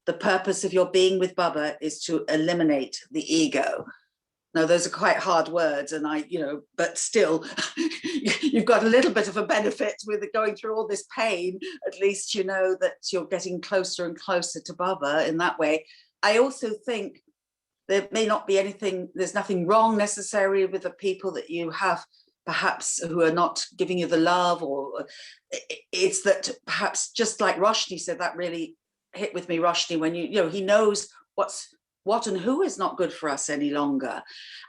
The purpose of your being with Baba is to eliminate the ego. Now, those are quite hard words, and but still, you've got a little bit of a benefit with going through all this pain. At least you know that you're getting closer and closer to Baba in that way. I also think there may not be anything, there's nothing wrong necessarily with the people that you have perhaps who are not giving you the love, or it's that perhaps, just like Roshni said, that really hit with me, Roshni, when he knows what and who is not good for us any longer.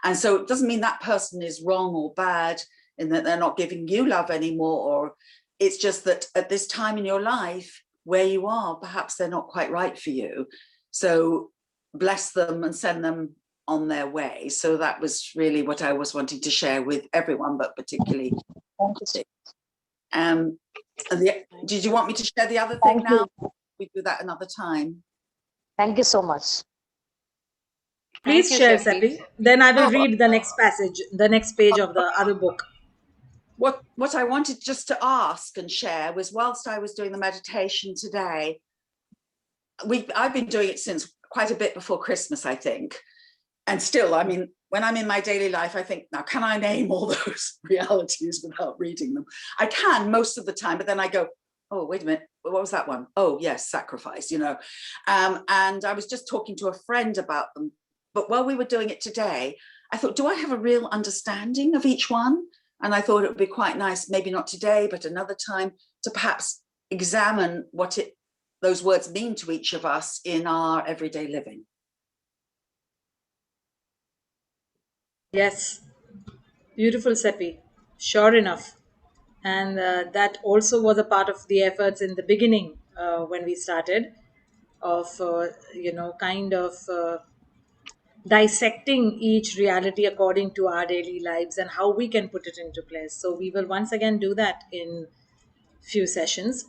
And so it doesn't mean that person is wrong or bad in that they're not giving you love anymore, or it's just that at this time in your life where you are, perhaps they're not quite right for you. So bless them and send them on their way. So that was really what I was wanting to share with everyone, but particularly. Did you want me to share the other thing now? We do that another time. Thank you so much. Please share, Seppi. Then I will Oh, read the next passage, the next page of the other book. What I wanted just to ask and share was, whilst I was doing the meditation today, I've been doing it since quite a bit before Christmas, I think. And still, I mean, when I'm in my daily life, I think, now, can I name all those realities without reading them? I can most of the time, but then I go, oh, wait a minute, what was that one? Oh, yes, sacrifice, And I was just talking to a friend about them. But while we were doing it today, I thought, do I have a real understanding of each one? And I thought it would be quite nice, maybe not today, but another time, to perhaps examine what those words mean to each of us in our everyday living. Yes, beautiful, Seppi. Sure enough. And that also was a part of the efforts in the beginning when we started of, kind of dissecting each reality according to our daily lives and how we can put it into place. So we will once again do that in few sessions,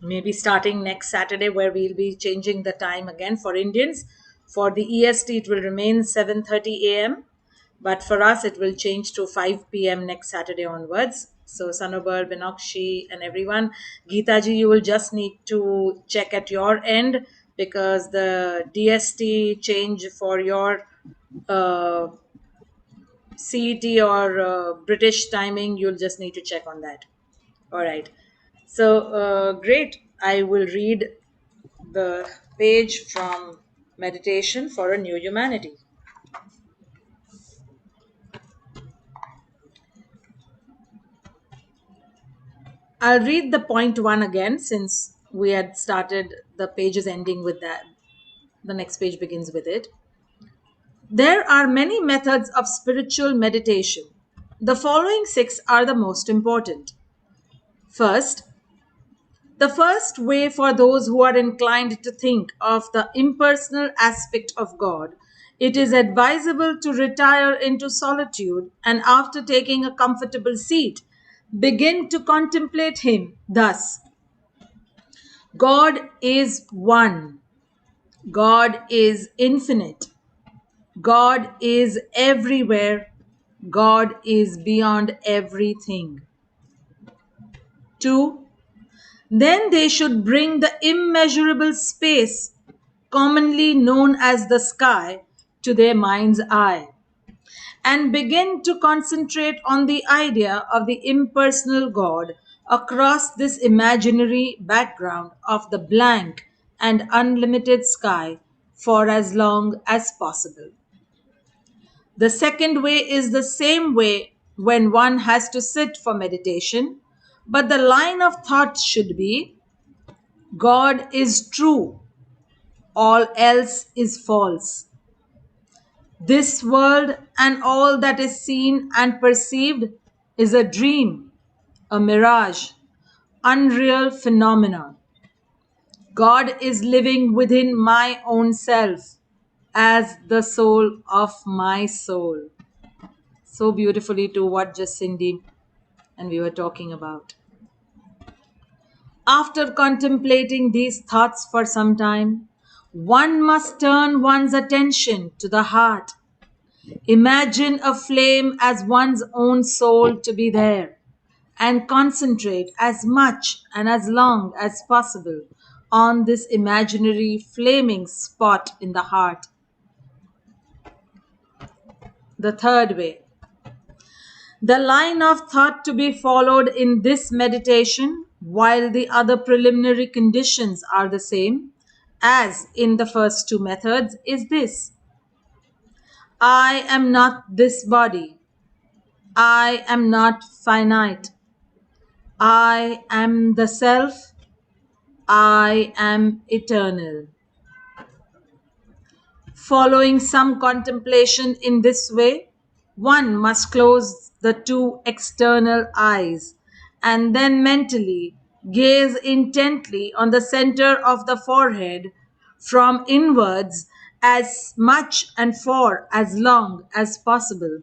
maybe starting next Saturday, where we'll be changing the time again for Indians. For the EST, it will remain 7:30 a.m., but for us, it will change to 5 p.m. next Saturday onwards. So Sanobar, Binakshi, and everyone, Geetaji, you will just need to check at your end, because the DST change for your CET or British timing, you'll just need to check on that. All right. So great. I will read the page from Meditation for a New Humanity. I'll read the point one again, since we had started the pages ending with that. The next page begins with it. There are many methods of spiritual meditation. The following 6 are the most important. First, The first way for those who are inclined to think of the impersonal aspect of God, it is advisable to retire into solitude and after taking a comfortable seat, begin to contemplate Him thus. God is one. God is infinite. God is everywhere. God is beyond everything. 2. Then they should bring the immeasurable space, commonly known as the sky, to their mind's eye and begin to concentrate on the idea of the impersonal God across this imaginary background of the blank and unlimited sky for as long as possible. The second way is the same way when one has to sit for meditation, but the line of thought should be God is true, all else is false. This world and all that is seen and perceived is a dream, a mirage, unreal phenomena. God is living within my own self as the soul of my soul. So beautifully to what just Cindy and we were talking about. After contemplating these thoughts for some time, one must turn one's attention to the heart. Imagine a flame as one's own soul to be there and concentrate as much and as long as possible on this imaginary flaming spot in the heart. The third way. The line of thought to be followed in this meditation, while the other preliminary conditions are the same as in the first two methods, is this. I am not this body. I am not finite. I am the self. I am eternal. Following some contemplation in this way, one must close the two external eyes and then mentally gaze intently on the center of the forehead from inwards as much and for as long as possible,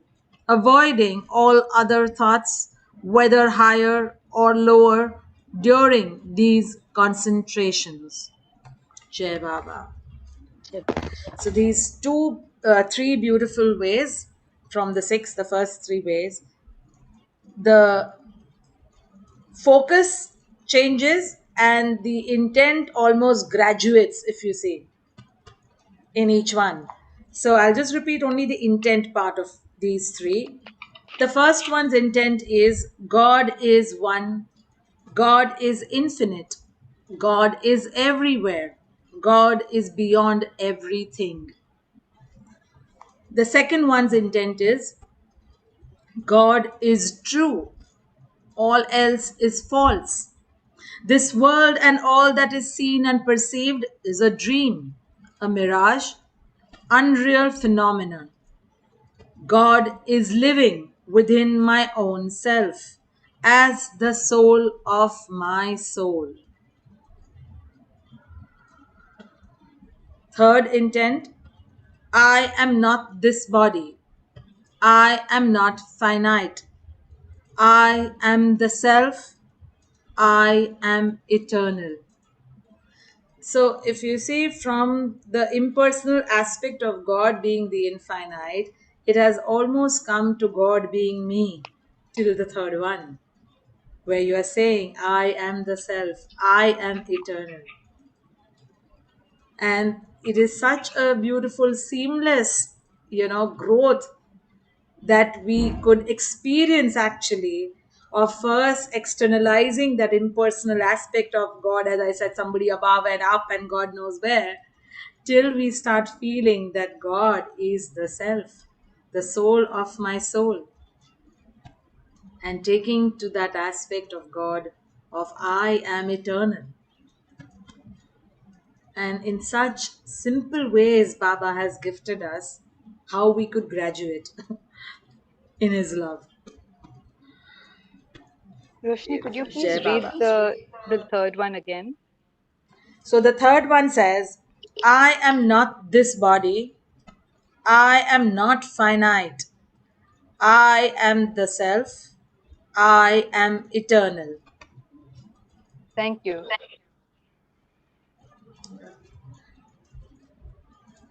avoiding all other thoughts, whether higher or lower, during these concentrations. Jai Baba. So these three beautiful ways from the six, the first three ways, the focus changes and the intent almost graduates, if you see, in each one. So I'll just repeat only the intent part of these three. The first one's intent is God is one, God is infinite, God is everywhere, God is beyond everything. The second one's intent is God is true, all else is false. This world and all that is seen and perceived is a dream, a mirage, unreal phenomenon. God is living within my own self as the soul of my soul. Third intent, I am not this body. I am not finite. I am the self. I am eternal. So, if you see from the impersonal aspect of God being the infinite, it has almost come to God being me till the third one, where you are saying, I am the self, I am eternal. And it is such a beautiful, seamless, growth that we could experience actually of first externalizing that impersonal aspect of God, as I said, somebody above and up and God knows where, till we start feeling that God is the self, the soul of my soul, and taking to that aspect of God of I am eternal. And in such simple ways, Baba has gifted us how we could graduate in his love. Roshni, could you Jai please read Baba. the the third one again. So the third one says, I am not this body. I am not finite. I am the self. I am eternal. Thank you.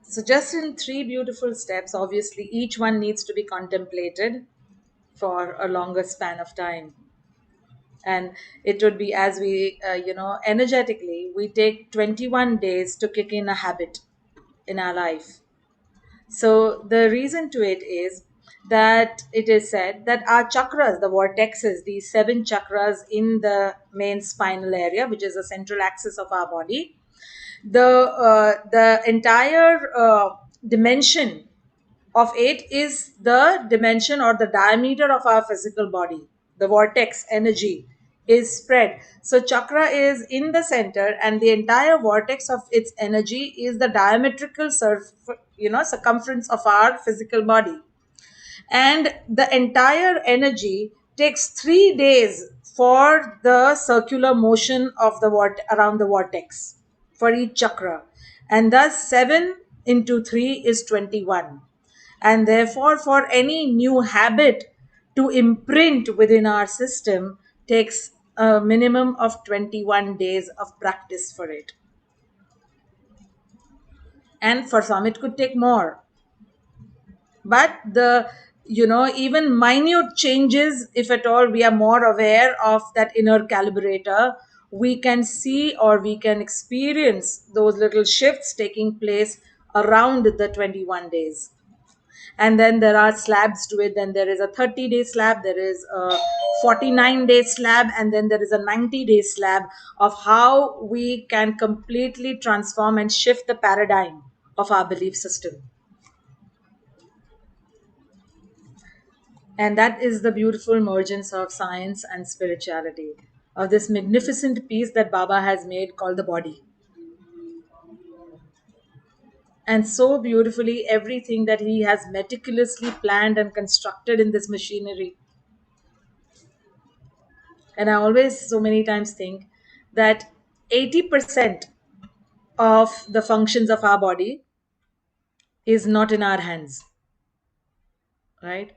So, just in three beautiful steps, obviously, each one needs to be contemplated for a longer span of time. And it would be as we, energetically, we take 21 days to kick in a habit in our life. So, the reason to it is that it is said that our chakras, the vortexes, these seven chakras in the main spinal area, which is the central axis of our body, the entire dimension of it is the dimension or the diameter of our physical body. The vortex energy is spread. So chakra is in the center, and the entire vortex of its energy is the diametrical circumference of our physical body. And the entire energy takes 3 days for the circular motion of the around the vortex for each chakra, and thus 7 into 3 is 21. And therefore, for any new habit to imprint within our system takes a minimum of 21 days of practice for it, and for some it could take more. But the even minute changes, if at all we are more aware of that inner calibrator, we can see or we can experience those little shifts taking place around the 21 days. And then there are slabs to it. Then there is a 30-day slab, there is a 49-day slab, and then there is a 90-day slab of how we can completely transform and shift the paradigm of our belief system. And that is the beautiful emergence of science and spirituality, of this magnificent piece that Baba has made called the body. And so beautifully, everything that he has meticulously planned and constructed in this machinery. And I always, so many times, think that 80% of the functions of our body is not in our hands, right?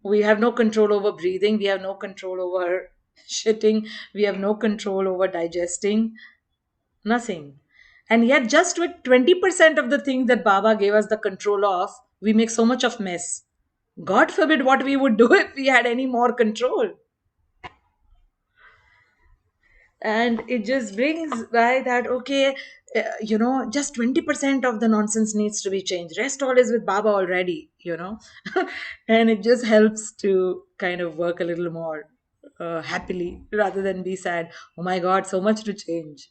We have no control over breathing, we have no control over shitting, we have no control over digesting, nothing. And yet, just with 20% of the things that Baba gave us the control of, we make so much of mess. God forbid what we would do if we had any more control. And it just brings by that, okay, just 20% of the nonsense needs to be changed. Rest all is with Baba already, and it just helps to kind of work a little more happily rather than be sad. Oh my God, so much to change.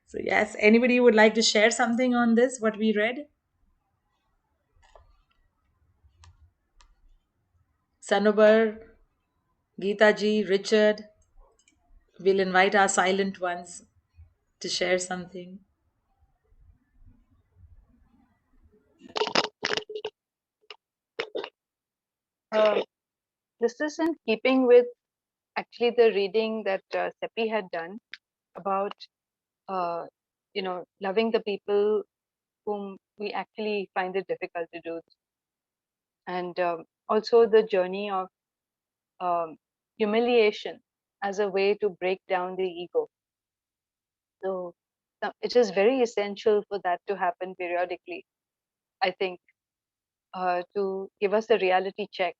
So, yes, anybody would like to share something on this, what we read? Sanobar, Geeta ji, Richard. We'll invite our silent ones to share something. This is in keeping with actually the reading that Seppi had done about, loving the people whom we actually find it difficult to do. And also the journey of humiliation as a way to break down the ego. So it is very essential for that to happen periodically, I think, to give us a reality check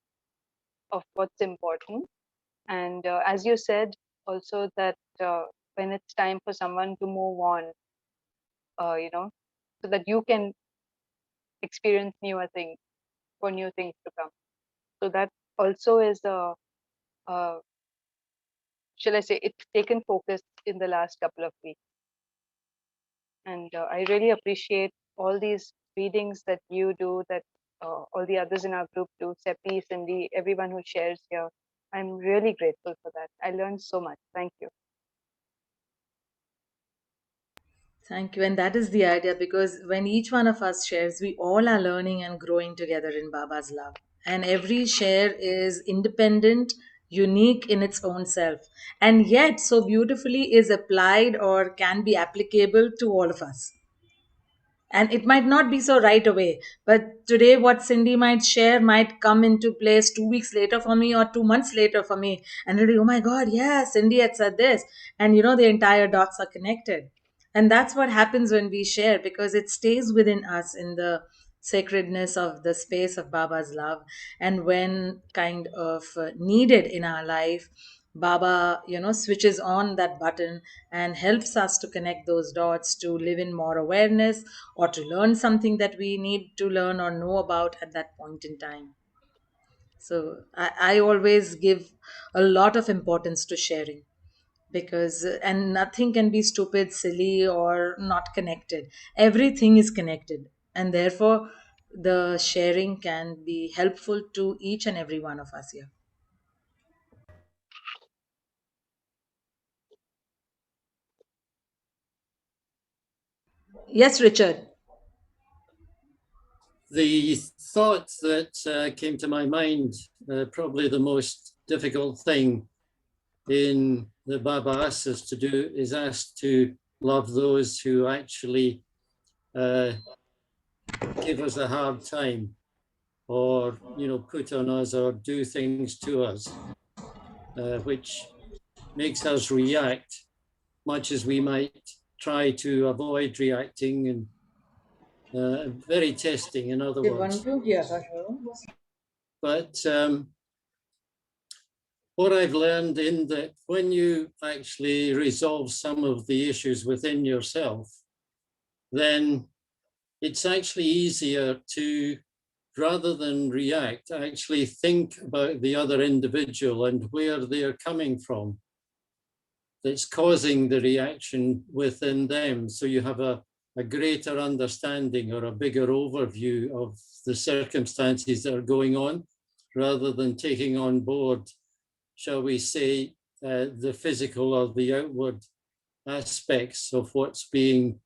of what's important. And as you said, also that when it's time for someone to move on, so that you can experience newer things, for new things to come. So that also is shall I say, it's taken focus in the last couple of weeks. And I really appreciate all these readings that you do, that all the others in our group do, Seppi, Cindy, everyone who shares here. I'm really grateful for that. I learned so much. Thank you. Thank you. And that is the idea, because when each one of us shares, we all are learning and growing together in Baba's love. And every share is independent unique in its own self, and yet so beautifully is applied or can be applicable to all of us. And it might not be so right away, but today what Cindy might share might come into place 2 weeks later for me or 2 months later for me, and it'll be, oh my god, yeah, Cindy had said this, and the entire dots are connected. And that's what happens when we share, because it stays within us in the sacredness of the space of Baba's love. And when kind of needed in our life, Baba, switches on that button and helps us to connect those dots, to live in more awareness, or to learn something that we need to learn or know about at that point in time. So I always give a lot of importance to sharing, because and nothing can be stupid, silly, or not connected. Everything is connected, and therefore the sharing can be helpful to each and every one of us here. Yes, Richard. The thought that came to my mind, probably the most difficult thing in the Baba asks us to do, is asked to love those who actually give us a hard time, or put on us or do things to us, which makes us react, much as we might try to avoid reacting, and very testing, in other words. But what I've learned in that, when you actually resolve some of the issues within yourself, then it's actually easier to, rather than react, actually think about the other individual and where they're coming from that's causing the reaction within them. So you have a greater understanding or a bigger overview of the circumstances that are going on, rather than taking on board, shall we say, the physical or the outward aspects of what's being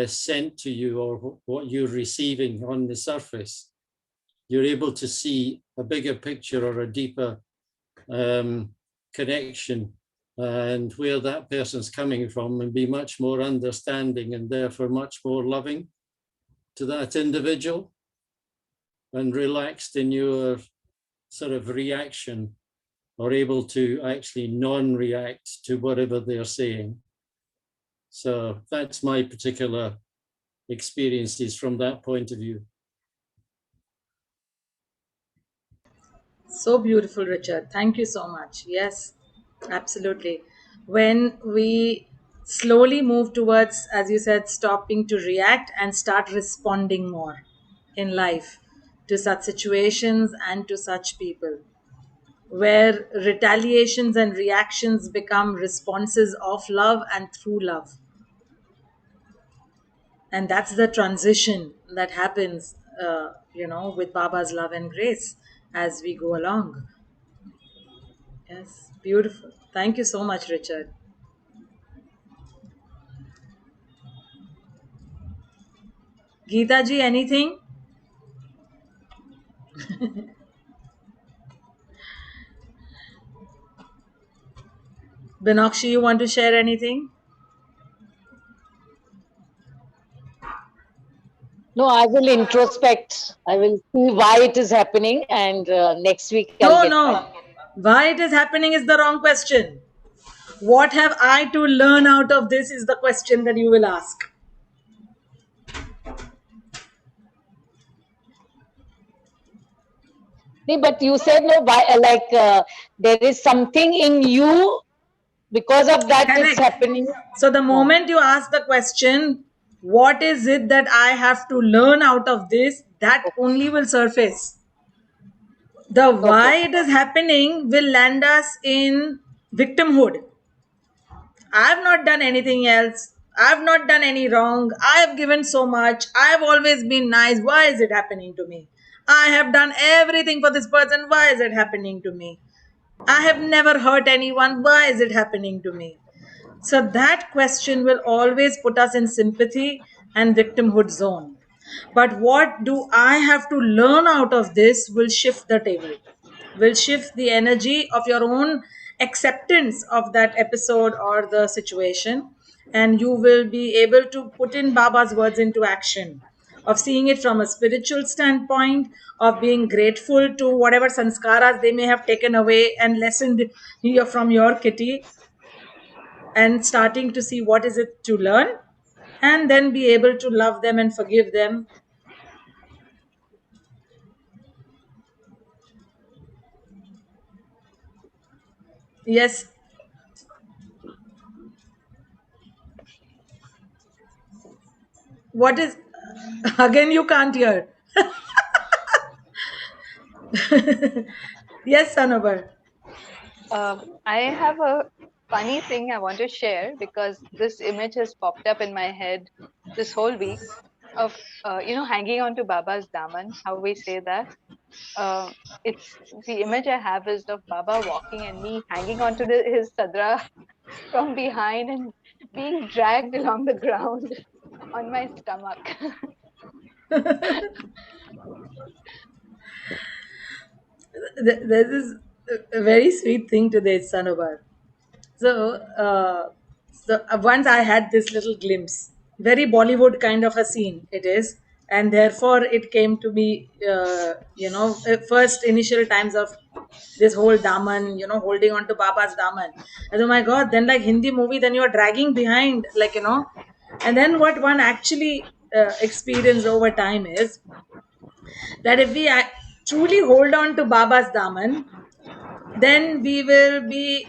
sent to you, or what you're receiving on the surface. You're able to see a bigger picture or a deeper connection, and where that person's coming from, and be much more understanding and therefore much more loving to that individual, and relaxed in your sort of reaction, or able to actually non-react to whatever they're saying. So that's my particular experiences from that point of view. So beautiful, Richard. Thank you so much. Yes, absolutely. When we slowly move towards, as you said, stopping to react and start responding more in life to such situations and to such people, where retaliations and reactions become responses of love and through love. And that's the transition that happens, with Baba's love and grace as we go along. Yes, beautiful. Thank you so much, Richard. Geeta ji, anything? Binakshi, you want to share anything? No, I will introspect. I will see why it is happening, and next week I'll No, get no. back. Why it is happening is the wrong question. What have I to learn out of this is the question that you will ask. Nee, but you said no. Why? There is something in you because of that it's Correct. happening. So the moment you ask the question, what is it that I have to learn out of this, that only will surface. The Okay. why it is happening will land us in victimhood. I've not done anything else. I've not done any wrong. I have given so much. I have always been nice. Why is it happening to me? I have done everything for this person. Why is it happening to me? I have never hurt anyone. Why is it happening to me? So that question will always put us in sympathy and victimhood zone. But what do I have to learn out of this will shift the table. will shift the energy of your own acceptance of that episode or the situation, and you will be able to put in Baba's words into action, of seeing it from a spiritual standpoint, of being grateful to whatever sanskaras they may have taken away and lessened here from your kitty, and starting to see what is it to learn, and then be able to love them and forgive them. Yes. What is again? You can't hear. Yes, Sanobar. I have a funny thing I want to share because this image has popped up in my head this whole week of hanging on to Baba's daman. How we say that? Uh, it's the image I have is of Baba walking and me hanging onto his sadra from behind and being dragged along the ground on my stomach. This is a very sweet thing to this, Sanobar. So, once I had this little glimpse, very Bollywood kind of a scene it is, and therefore it came to me, first initial times of this whole daman, holding on to Baba's daman. And oh my God, then like Hindi movie, then you're dragging behind, and then what one actually experienced over time is that if we truly hold on to Baba's daman, then we will be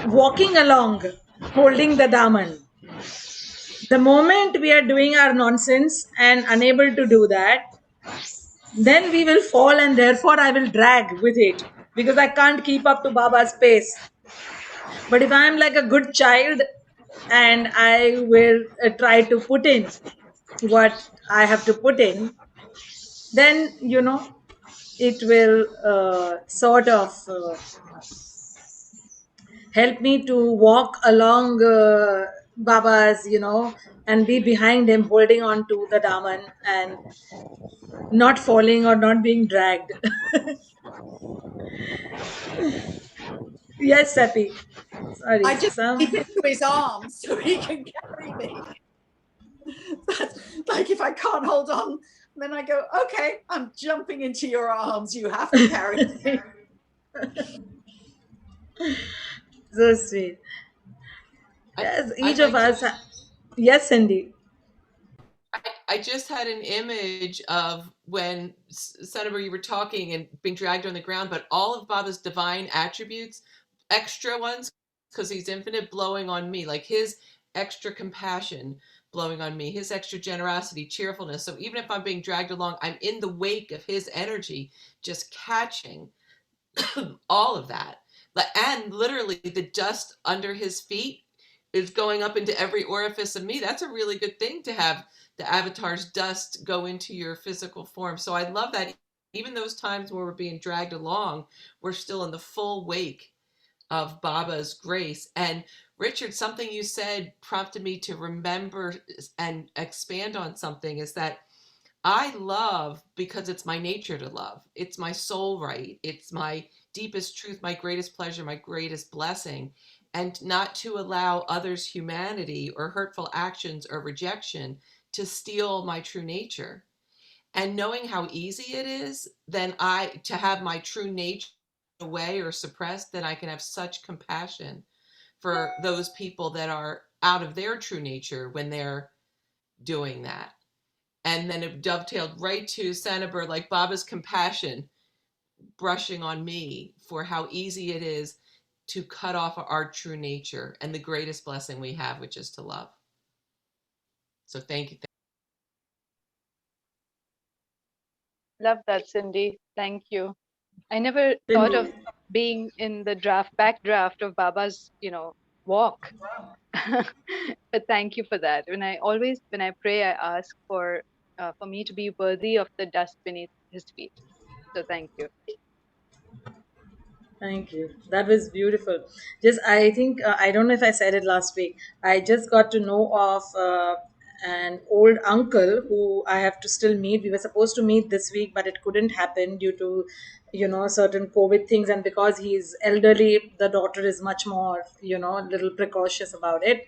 walking along holding the daman. The moment we are doing our nonsense and unable to do that, then we will fall, and therefore I will drag with it because I can't keep up to Baba's pace. But if I am like a good child and I will try to put in what I have to put in, then it will sort of help me to walk along Baba's, and be behind him, holding on to the daman and not falling or not being dragged. Yes, Sappy. Sorry, I just some. leap into his arms so he can carry me. That's like if I can't hold on, then I go, okay, I'm jumping into your arms. You have to carry me. So sweet. I, Yes, each I'd of like to. us. Yes, Cindy. I just had an image of when Senator you were talking and being dragged on the ground, but all of Baba's divine attributes, extra ones, because he's infinite, blowing on me, like his extra compassion blowing on me, his extra generosity, cheerfulness. So even if I'm being dragged along, I'm in the wake of his energy, just catching all of that. And literally the dust under his feet is going up into every orifice of me. That's a really good thing to have the avatar's dust go into your physical form. So I love that even those times where we're being dragged along, we're still in the full wake of Baba's grace. And Richard, something you said prompted me to remember and expand on something is that I love because it's my nature to love. It's my soul right. It's my deepest truth, my greatest pleasure, my greatest blessing. And not to allow others' humanity or hurtful actions or rejection to steal my true nature. And knowing how easy it is, then to have my true nature away or suppressed, then I can have such compassion for those people that are out of their true nature when they're doing that. And then it dovetailed right to Sanabur, like Baba's compassion brushing on me for how easy it is to cut off our true nature and the greatest blessing we have, which is to love. So thank you. Love that, Cindy. Thank you. I never thought of Cindy. being in the backdraft of Baba's, walk. But thank you for that. When I pray, I ask for me to be worthy of the dust beneath his feet. So thank you. Thank you. That was beautiful. Just, I think, I don't know if I said it last week. I just got to know of an old uncle who I have to still meet. We were supposed to meet this week, but it couldn't happen due to, certain COVID things. And because he's elderly, the daughter is much more, a little precautious about it.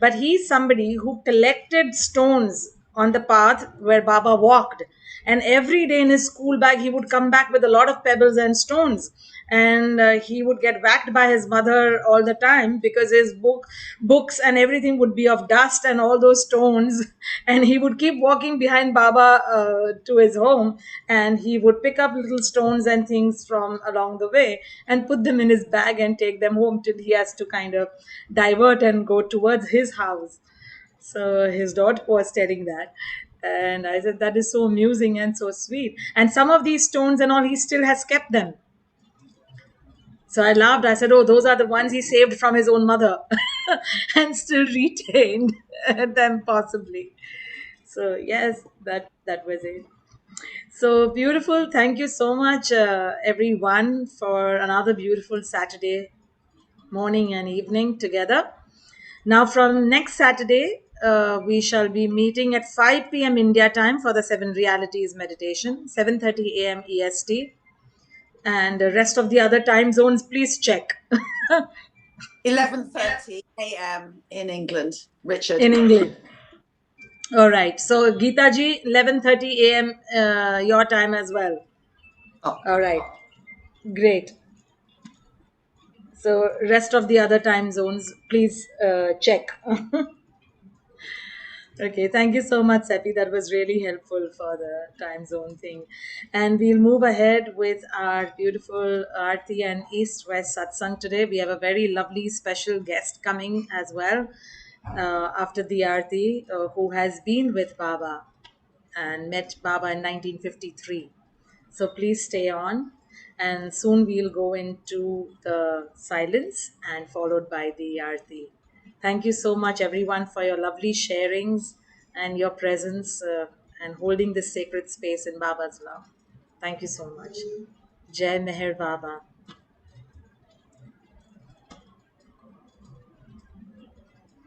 But he's somebody who collected stones on the path where Baba walked. And every day in his school bag, he would come back with a lot of pebbles and stones. And he would get whacked by his mother all the time because his books and everything would be of dust and all those stones. And he would keep walking behind Baba to his home, and he would pick up little stones and things from along the way and put them in his bag and take them home till he has to kind of divert and go towards his house. So his daughter was telling that. And I said, that is so amusing and so sweet. And some of these stones and all, he still has kept them. So I laughed. I said, oh, those are the ones he saved from his own mother and still retained them possibly. So yes, that was it. So beautiful. Thank you so much, everyone, for another beautiful Saturday morning and evening together. Now, from next Saturday, we shall be meeting at 5 p.m. India time for the Seven Realities meditation, 7:30 a.m. EST, and the rest of the other time zones, please check. 11:30 a.m. in England, Richard. In England. All right. So, Geeta ji, 11:30 a.m. Your time as well. Oh. All right. Great. So, rest of the other time zones, please check. Okay, thank you so much, Seppi. That was really helpful for the time zone thing. And we'll move ahead with our beautiful Aarti and East West Satsang today. We have a very lovely special guest coming as well after the Aarti, who has been with Baba and met Baba in 1953. So please stay on, and soon we'll go into the silence and followed by the Aarti. Thank you so much, everyone, for your lovely sharings and your presence and holding this sacred space in Baba's love. Thank you so much. Jai Meher Baba.